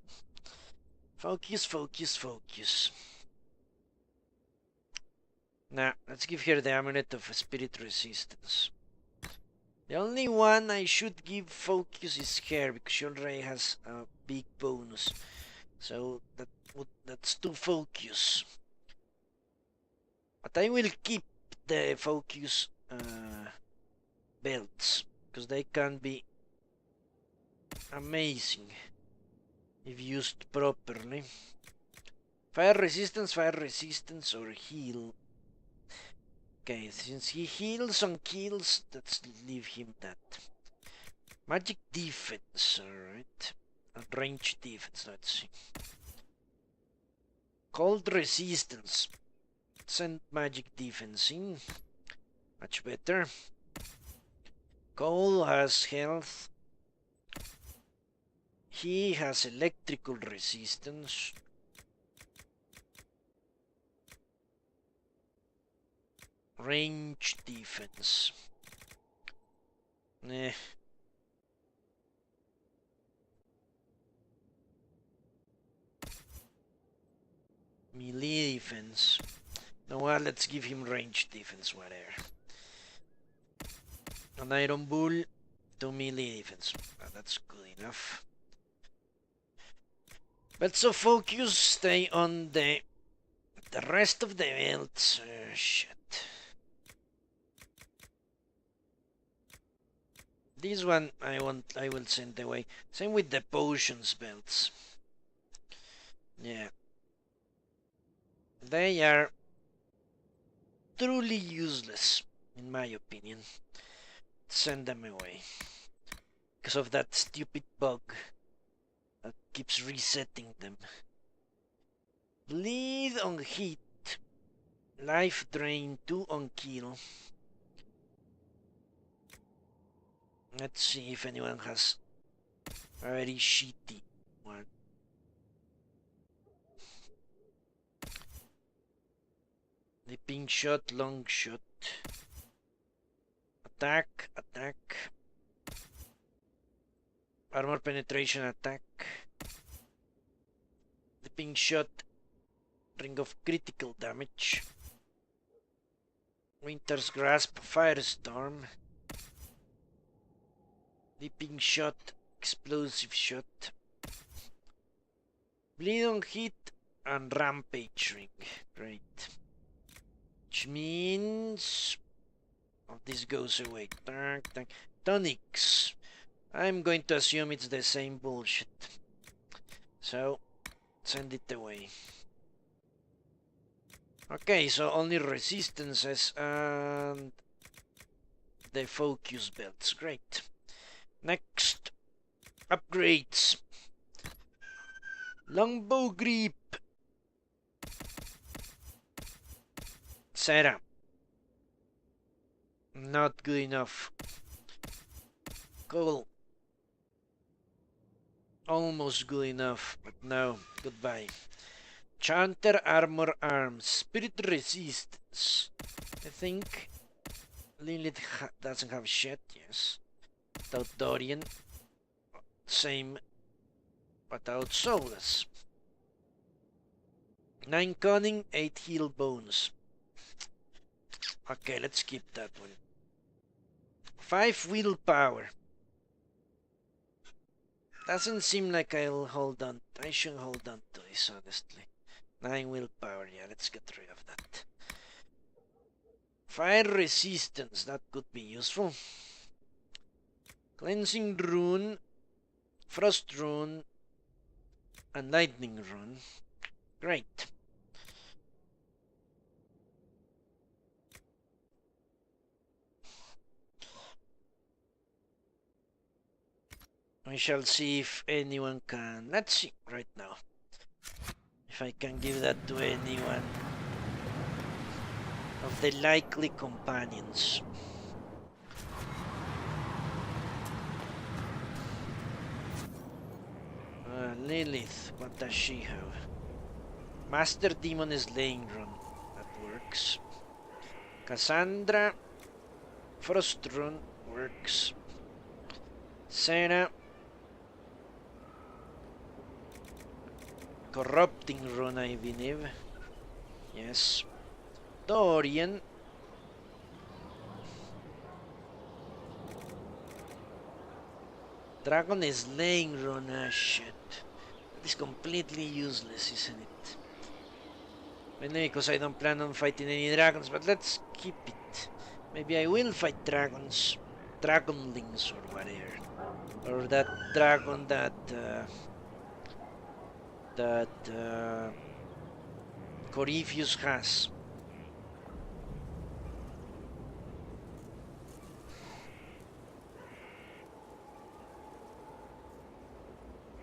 Speaker 1: Focus. Nah, let's give her the amulet of spirit resistance. The only one I should give focus is her because she already has a big bonus. So that's 2 focus. But I will keep the focus belts because they can be amazing if used properly. Fire resistance or heal. Okay, since he heals on kills, let's leave him that. Magic defense, alright. Range defense, let's see. Cold resistance. Send magic defense in. Much better. Cole has health. He has electrical resistance. Range defense. Melee defense. No, well, let's give him range defense, whatever. An Iron Bull to melee defense. That's good enough. But so focus, stay on the rest of the belts. Shit. This one I will send away. Same with the potions belts. Yeah. They are truly useless, in my opinion. Send them away. Because of that stupid bug that keeps resetting them. Bleed on hit. Life drain 2 on kill. Let's see if anyone has a very shitty one. Leaping shot, long shot. Attack. Armor penetration attack. Leaping shot. Ring of critical damage. Winter's Grasp, Firestorm. Leaping shot, explosive shot. Bleed on hit and rampage ring. Great. Which means this goes away. Tonics. I'm going to assume it's the same bullshit. So send it away. Okay, so only resistances and the focus belts. Great. Next, upgrades. Longbow grip. Sarah. Not good enough. Cole. Almost good enough, but no. Goodbye. Chanter armor arms. Spirit resistance. I think Lilith doesn't have shit, yes. Without Dorian. Same without Solus. 9 cunning, 8 heal bones. Okay, let's keep that one. 5 willpower. Doesn't seem like I'll hold on. I should hold on to this, honestly. 9 willpower, yeah, let's get rid of that. Fire resistance, that could be useful. Cleansing rune, frost rune, and lightning rune. Great. We shall see if anyone can. Let's see right now. If I can give that to anyone of the likely companions. Lilith, what does she have? Master Demon is laying run. That works. Cassandra, Frost run works. Sarah, Corrupting run, I believe. Yes. Dorian. Dragon is laying run. Ah, shit. That is completely useless, isn't it? Mainly because I don't plan on fighting any dragons, but let's keep it. Maybe I will fight dragons. Dragonlings or whatever. Or that dragon that... Corypheus has.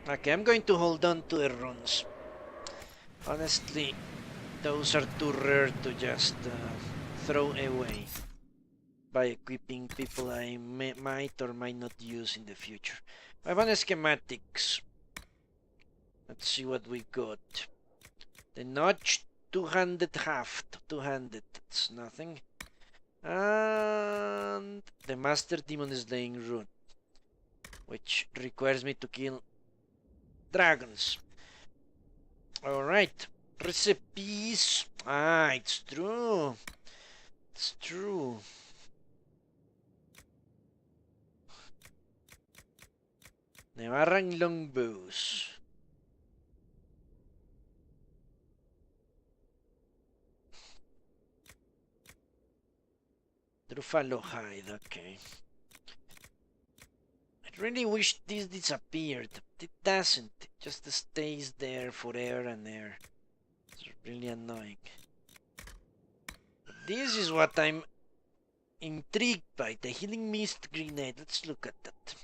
Speaker 1: Okay, I'm going to hold on to the runes. Honestly, those are too rare to just throw away by equipping people I might or might not use in the future. Weapon schematics. Let's see what we got. The notch, two-handed haft, two-handed, that's nothing. And the Master Demon is laying rune, which requires me to kill dragons. Alright, recipes. Ah, it's true. It's true. Nevarran longbows. Truffalo hide, okay. I really wish this disappeared. It doesn't. It just stays there forever and ever. It's really annoying. This is what I'm intrigued by. The Healing Mist Grenade. Let's look at that.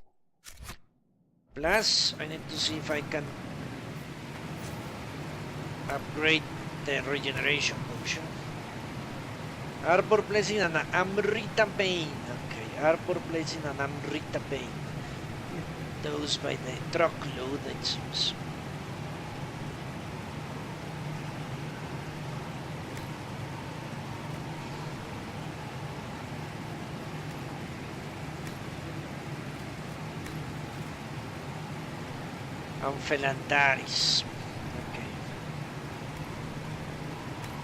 Speaker 1: Plus, I need to see if I can upgrade the regeneration potion. Arbor placing an Amrita Bane. Okay, Arbor placing an Amrita Bane. Those by the truckload, it seems. Amphelandaris. Okay.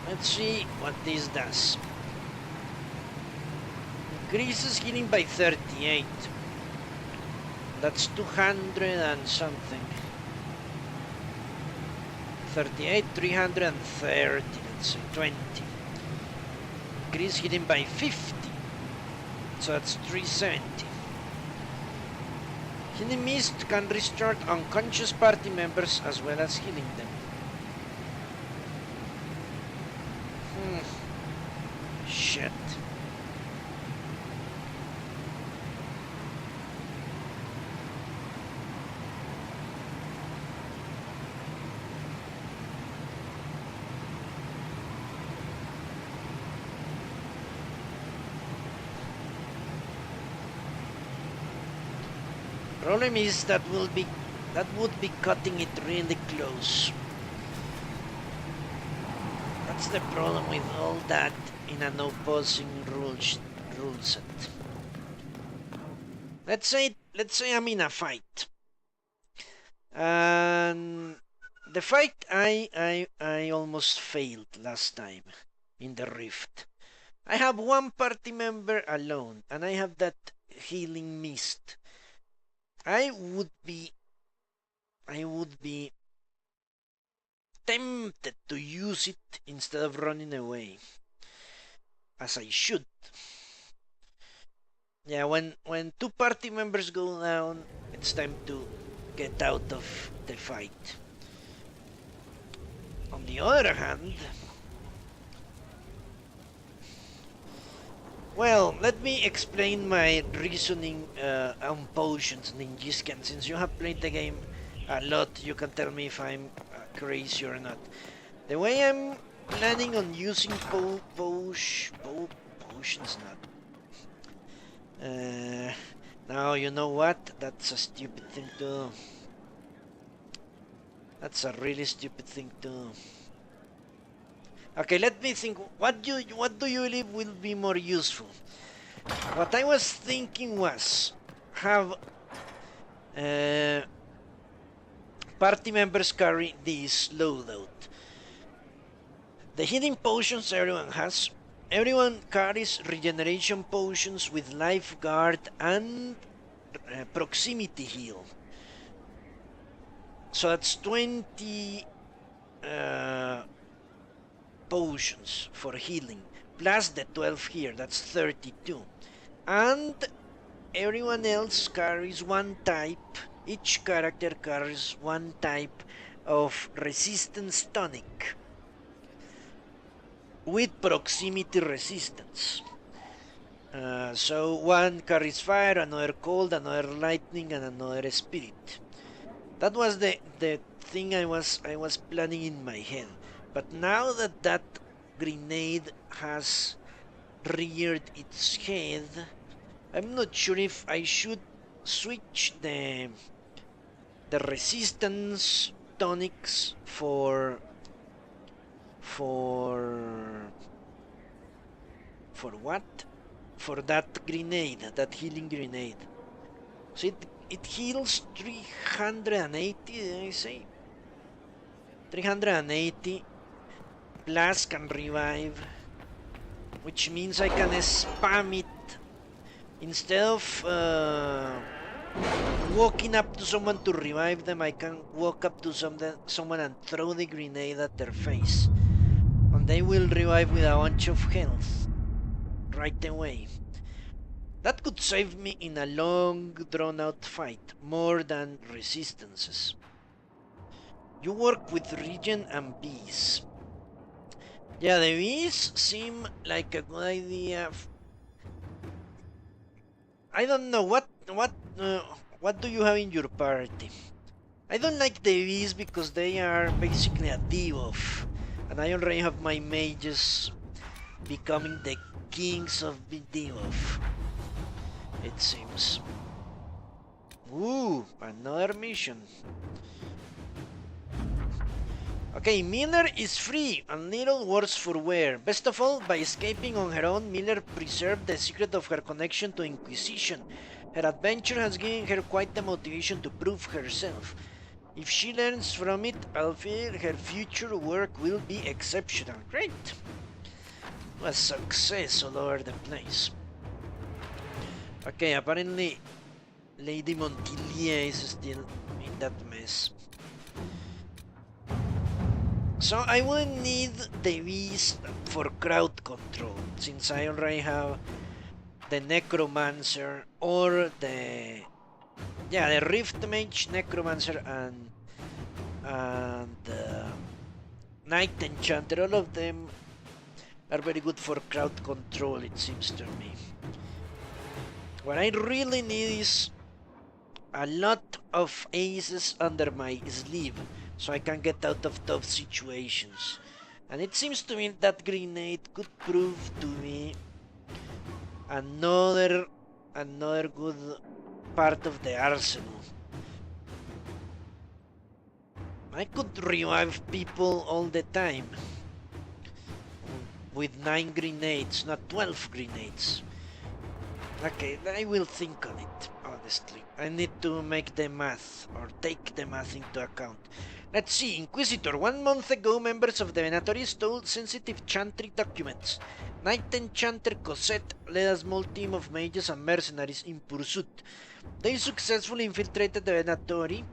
Speaker 1: Let's see what this does. Increases healing by 38. That's 200 and something. 38, 330, let's say 20. Increase healing by 50. So that's 370. Healing Mist can restore unconscious party members as well as healing them. Shit. Problem is that would be cutting it really close. That's the problem with all that in an opposing rule set. Let's say I'm in a fight, and the fight I almost failed last time in the rift. I have one party member alone, and I have that healing mist. I would be tempted to use it instead of running away, as I should. Yeah, when two party members go down, it's time to get out of the fight. On the other hand, well, let me explain my reasoning on potions, Ninjiscan. Since you have played the game a lot, you can tell me if I'm crazy or not. The way I'm planning on using potions, not. Now, you know what? That's a stupid thing to do. That's a really stupid thing to do. Okay, let me think. What do you believe will be more useful? What I was thinking was have party members carry this loadout. The healing potions everyone has. Everyone carries regeneration potions with lifeguard and proximity heal. So that's 20 potions for healing, plus the 12 here, that's 32. And everyone else carries one type, each character carries one type of resistance tonic with proximity resistance. So one carries fire, another cold, another lightning, and another spirit. That was the thing I was planning in my head. But now that that grenade has reared its head, I'm not sure if I should switch the resistance tonics for what? For that grenade, that healing grenade. So it heals 380, did I say? 380 plus can revive, which means I can spam it instead of walking up to someone to revive them. I can walk up to someone and throw the grenade at their face, and they will revive with a bunch of health right away. That could save me in a long drawn out fight, more than resistances. You work with regen and bees. Yeah, the bees seem like a good idea. I don't know what do you have in your party? I don't like the bees because they are basically a debuff, and I already have my mages becoming the kings of the debuff, it seems. Ooh, another mission. Okay, Miller is free and little worse for wear. Best of all, by escaping on her own, Miller preserved the secret of her connection to Inquisition. Her adventure has given her quite the motivation to prove herself. If she learns from it, I'll feel her future work will be exceptional. Great! A success all over the place. Okay, apparently Lady Montilia is still in that mess. So I wouldn't need the beast for crowd control, since I already have the Necromancer or the Rift Mage, Necromancer, and Night Enchanter. All of them are very good for crowd control, it seems to me. What I really need is a lot of aces under my sleeve, so I can get out of tough situations. And it seems to me that grenade could prove to me another good part of the arsenal. I could revive people all the time with 9 grenades, not 12 grenades. Okay, I will think on it, honestly. I need to make the math, or take the math into account. Let's see, Inquisitor. 1 month ago, members of the Venatori stole sensitive chantry documents. Night Enchanter Cosette led a small team of mages and mercenaries in pursuit. They successfully infiltrated the Venatori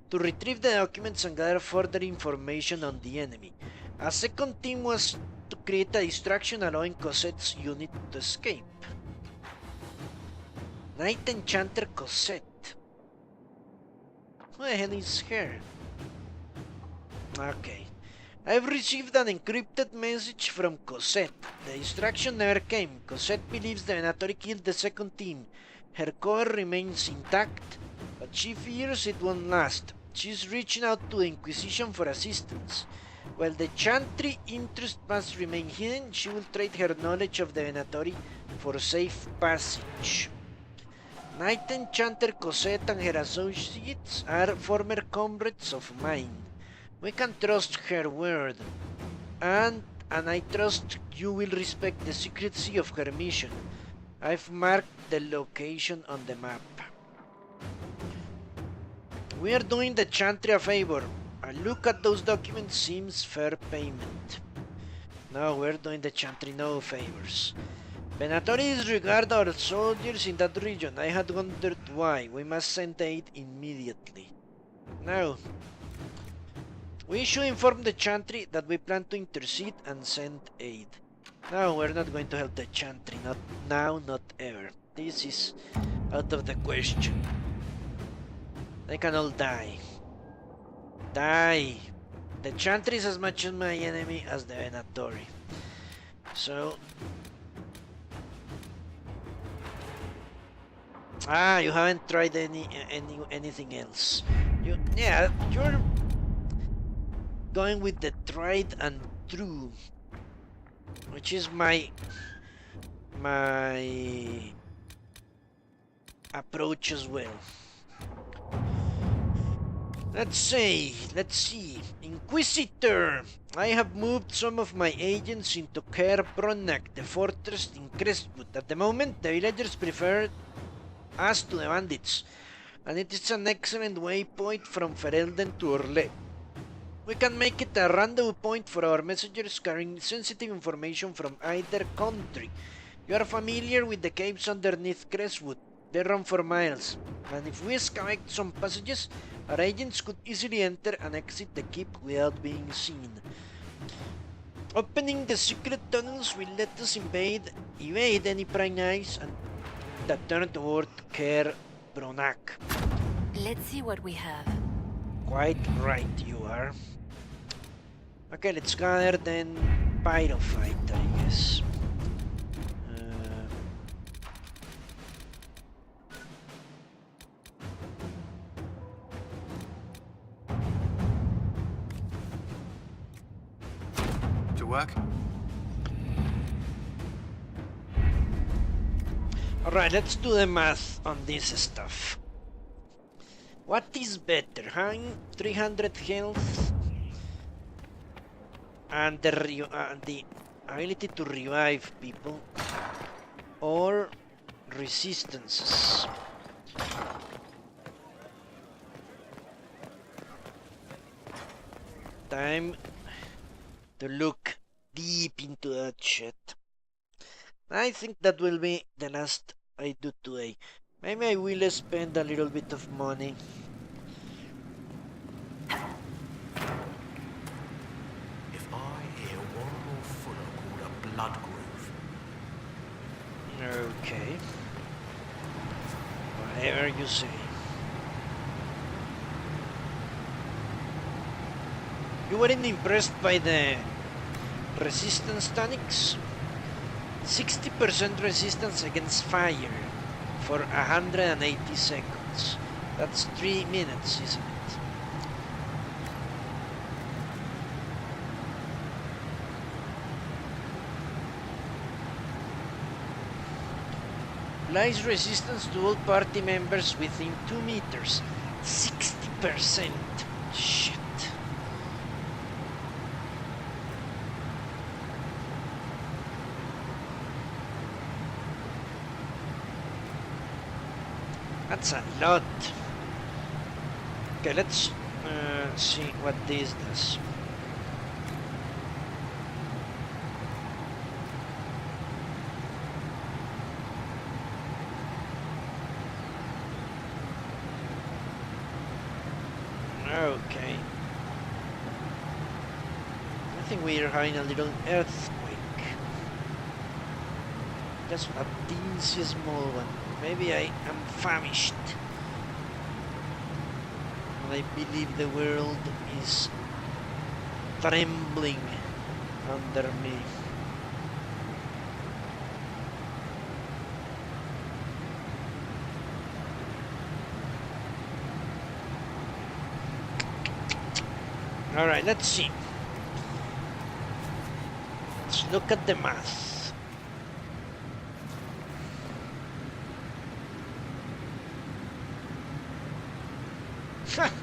Speaker 1: to retrieve the documents and gather further information on the enemy. A second team was to create a distraction, allowing Cosette's unit to escape. Night Enchanter Cosette. Who the hell is her? Okay. I've received an encrypted message from Cosette. The distraction never came. Cosette believes the Venatori killed the second team. Her cover remains intact, but she fears it won't last. She's reaching out to the Inquisition for assistance. While the Chantry interest must remain hidden, she will trade her knowledge of the Venatori for safe passage. Knight Enchanter Cosette and her associates are former comrades of mine. We can trust her word, and I trust you will respect the secrecy of her mission. I've marked the location on the map. We are doing the Chantry a favor. A look at those documents seems fair payment. No, we're doing the Chantry no favors. Venatori disregard our soldiers in that region. I had wondered why. We must send aid immediately. No. We should inform the Chantry that we plan to intercede and send aid. No, we're not going to help the Chantry. Not now, not ever. This is out of the question. They can all die. Die! The Chantry is as much as my enemy as the Venatori. So... you haven't tried anything else. You're going with the tried and true, which is my approach as well. Let's see. Inquisitor! I have moved some of my agents into Caer Bronach, the fortress in Crestwood. At the moment, the villagers prefer us to the bandits, and it is an excellent waypoint from Ferelden to Orle. We can make it a rendezvous point for our messengers carrying sensitive information from either country. You are familiar with the caves underneath Crestwood. They run for miles, and if we excavate some passages, our agents could easily enter and exit the keep without being seen. Opening the secret tunnels will let us evade any prying eyes and that turn toward Caer Bronach.
Speaker 2: Let's see what we have.
Speaker 1: Quite right you are. Okay, let's gather then Pyrofight, I guess.
Speaker 4: To work?
Speaker 1: Alright, let's do the math on this stuff. What is better, having 300 health and the ability to revive people, or resistances? Time to look deep into that shit. I think that will be the last I do today. Maybe I will spend a little bit of money.
Speaker 4: If I hear one more fuller called a blood groove.
Speaker 1: Okay. Whatever you say. You weren't impressed by the resistance tonics? 60% resistance against fire for 180 seconds. That's 3 minutes, isn't it? Applies resistance to all party members within 2 meters. 60%. Shit. That's a lot. Okay, let's see what this does. Okay. I think we are having a little earthquake. Just a teensy small one. Maybe I am famished. And I believe the world is trembling under me. Alright, let's see. Let's look at the math.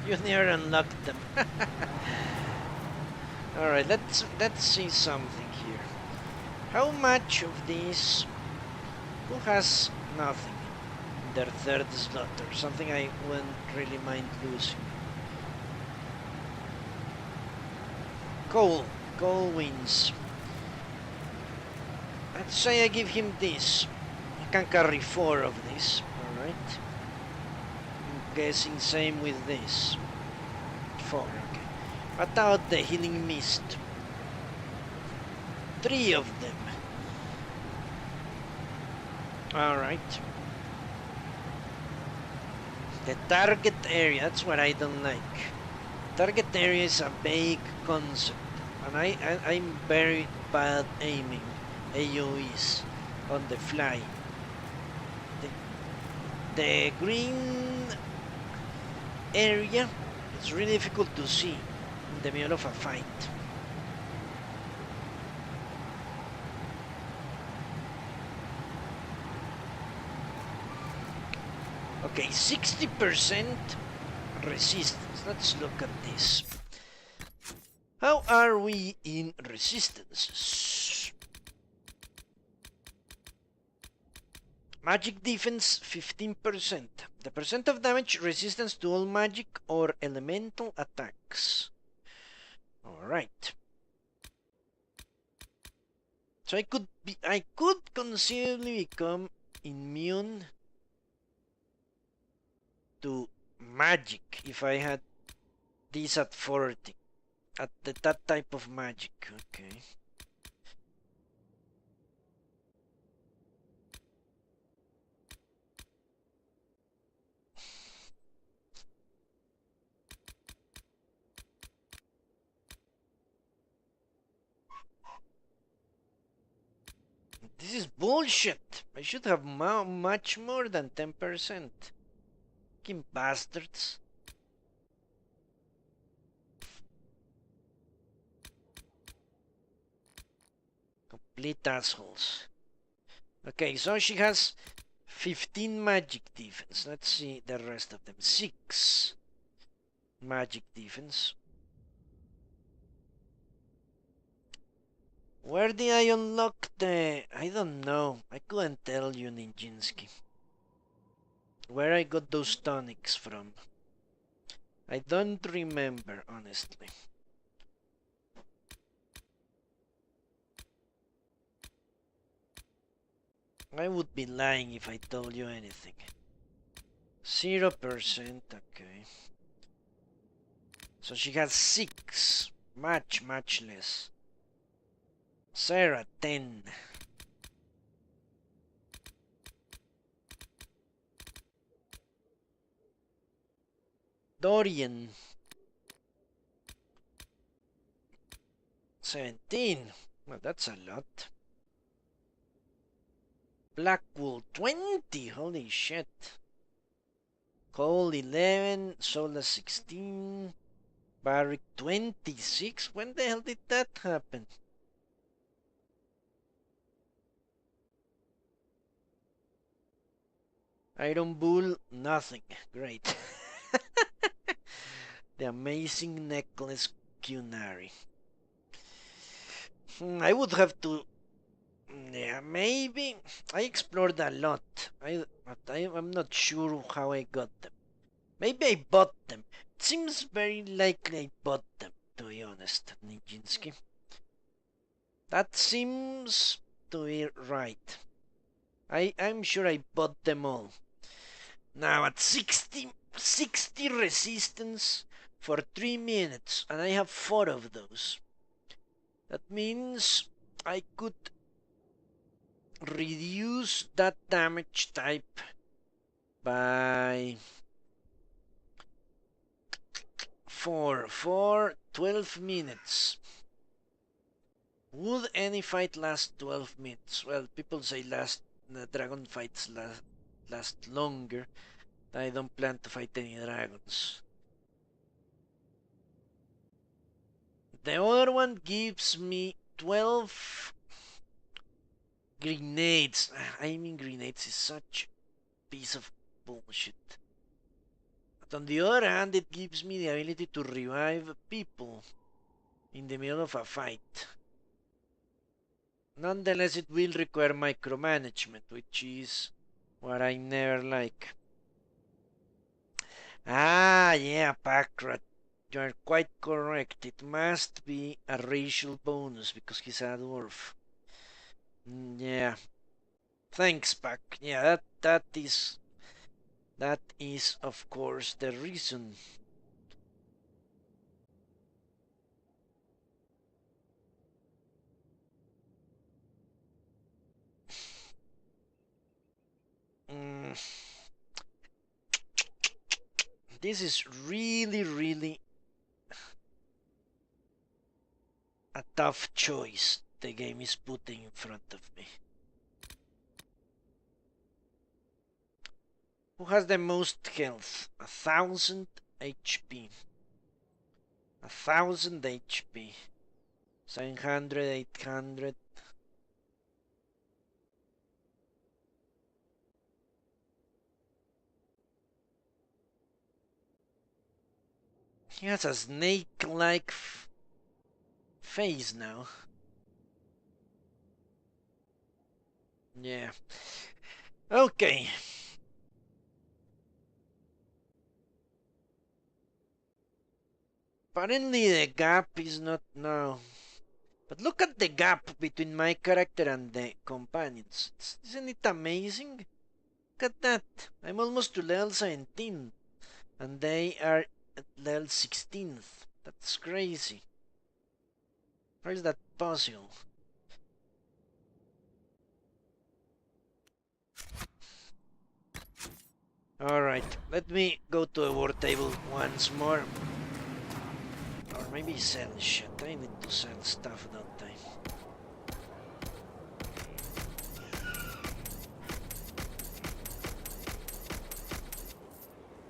Speaker 1: You never unlocked them. Alright, let's see something here. How much of these? Who has nothing in their third slot, or something I wouldn't really mind losing? Cole wins. Let's say I give him this. He can carry 4 of these, alright. I'm guessing same with this. 4, okay. What about the healing mist? 3 of them. Alright. The target area, that's what I don't like. Target area is a vague concept, and I'm very bad aiming AoEs on the fly. The green area is really difficult to see in the middle of a fight. Okay, 60% resistance. Let's look at this. How are we in resistances? Magic defense 15%. The percent of damage resistance to all magic or elemental attacks. Alright. So I could conceivably become immune to magic if I had this at 40. At that type of magic, okay. This is bullshit. I should have much more than 10%. Fucking bastards. Complete assholes. Okay, so she has 15 magic defense. Let's see the rest of them. 6 magic defense. Where did I unlock the... I don't know. I couldn't tell you, Nijinsky. Where I got those tonics from. I don't remember, honestly. I would be lying if I told you anything. 0%, okay. So she has 6. Much less. Sarah, 10. Dorian, 17. Well, that's a lot. Blackwool, 20. Holy shit. Cole, 11. Sola, 16. Barrick, 26. When the hell did that happen? Iron Bull, nothing. Great. The amazing necklace Cunari. I would have to... Yeah, maybe. I explored a lot. I'm not sure how I got them. Maybe I bought them. It seems very likely I bought them, to be honest, Nijinsky. That seems to be right. I'm sure I bought them all. Now at 60 resistance for 3 minutes, and I have 4 of those. That means I could reduce that damage type by 4 for 12 minutes. Would any fight last 12 minutes? Well, people say dragon fights last longer. I don't plan to fight any dragons. The other one gives me 12 Grenades. I mean, grenades is such a piece of bullshit. But on the other hand, it gives me the ability to revive people in the middle of a fight. Nonetheless, it will require micromanagement, which is what I never like. Ah, yeah, Packrat. You are quite correct. It must be a racial bonus because he's a dwarf. Yeah. Thanks, Pack. Yeah, that is of course the reason. Mm, this is really a tough choice the game is putting in front of me. Who has the most health? 1000 HP. 1000 HP. 700, 800. He has a snake-like face now. Yeah. Okay. Apparently the gap is not now. But look at the gap between my character and the companions. Isn't it amazing? Look at that. I'm almost to level 17. And they are at level 16th. That's crazy. How is that possible? Alright, let me go to the war table once more. Or maybe sell shit. I need to sell stuff, don't I?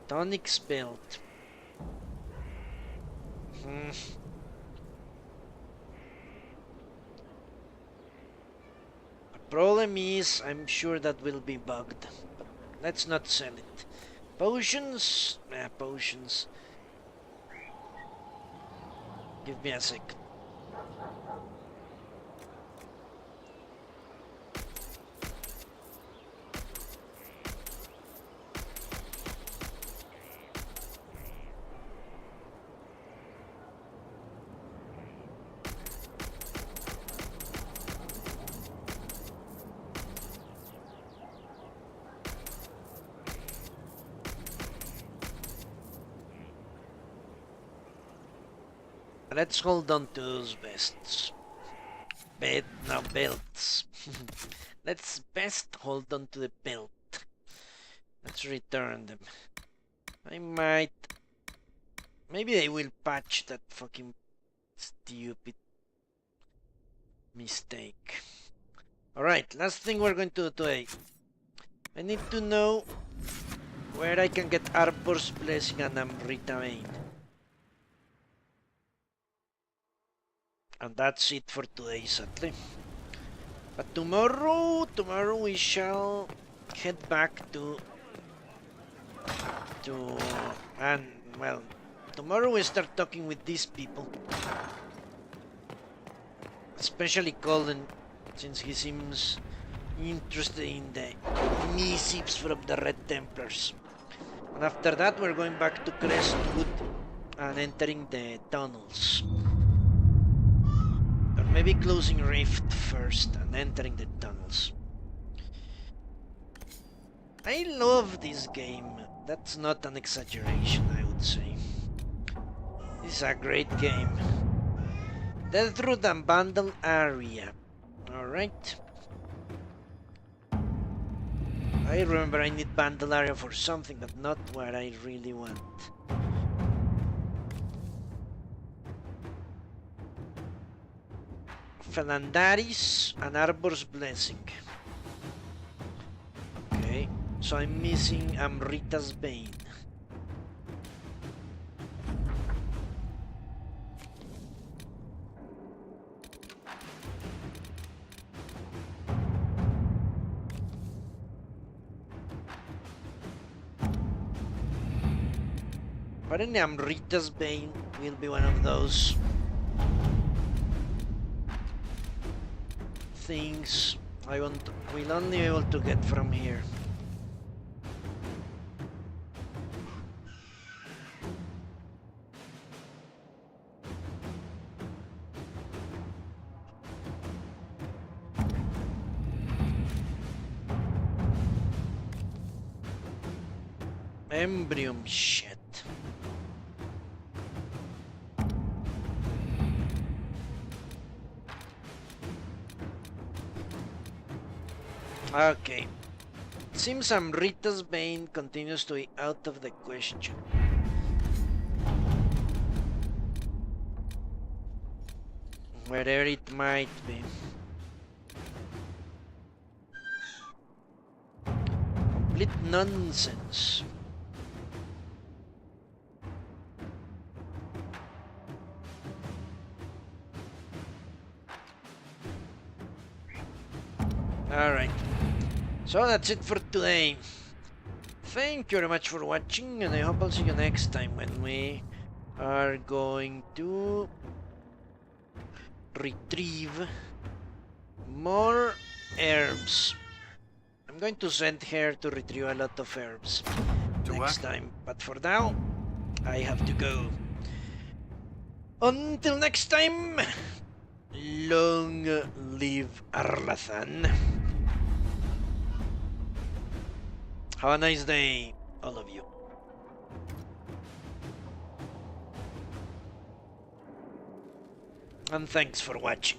Speaker 1: Tonic's belt. The problem is, I'm sure that will be bugged. But let's not sell it. Potions? Potions. Give me a sec. Let's hold on to those vests. Belts. Let's best hold on to the belt. Let's return them. I might... Maybe they will patch that fucking stupid mistake. Alright, last thing we're going to do today. I need to know where I can get Arbor's Blessing and Amrita Vein. And that's it for today, sadly. But tomorrow we shall head back to and well, tomorrow we start talking with these people, especially Colin, since he seems interested in the missives from the Red Templars. And after that, we're going back to Crestwood and entering the tunnels. Or maybe closing Rift first and entering the tunnels. I love this game. That's not an exaggeration, I would say. This is a great game. Death Root and Bundle Area. Alright. I remember I need Bundle Area for something, but not what I really want. Phalandaris and Arbor's Blessing. Okay, so I'm missing Amrita's Bane. Apparently Amrita's Bane will be one of those things will only be able to get from here. Embrium shit. Okay. Seems Amrita's Bane continues to be out of the question. Wherever it might be. Complete nonsense. Alright. So that's it for today. Thank you very much for watching, and I hope I'll see you next time when we are going to retrieve more herbs. I'm going to send her to retrieve a lot of herbs next time, but for now, I have to go. Until next time, long live Arlathan. Have a nice day, all of you. And thanks for watching.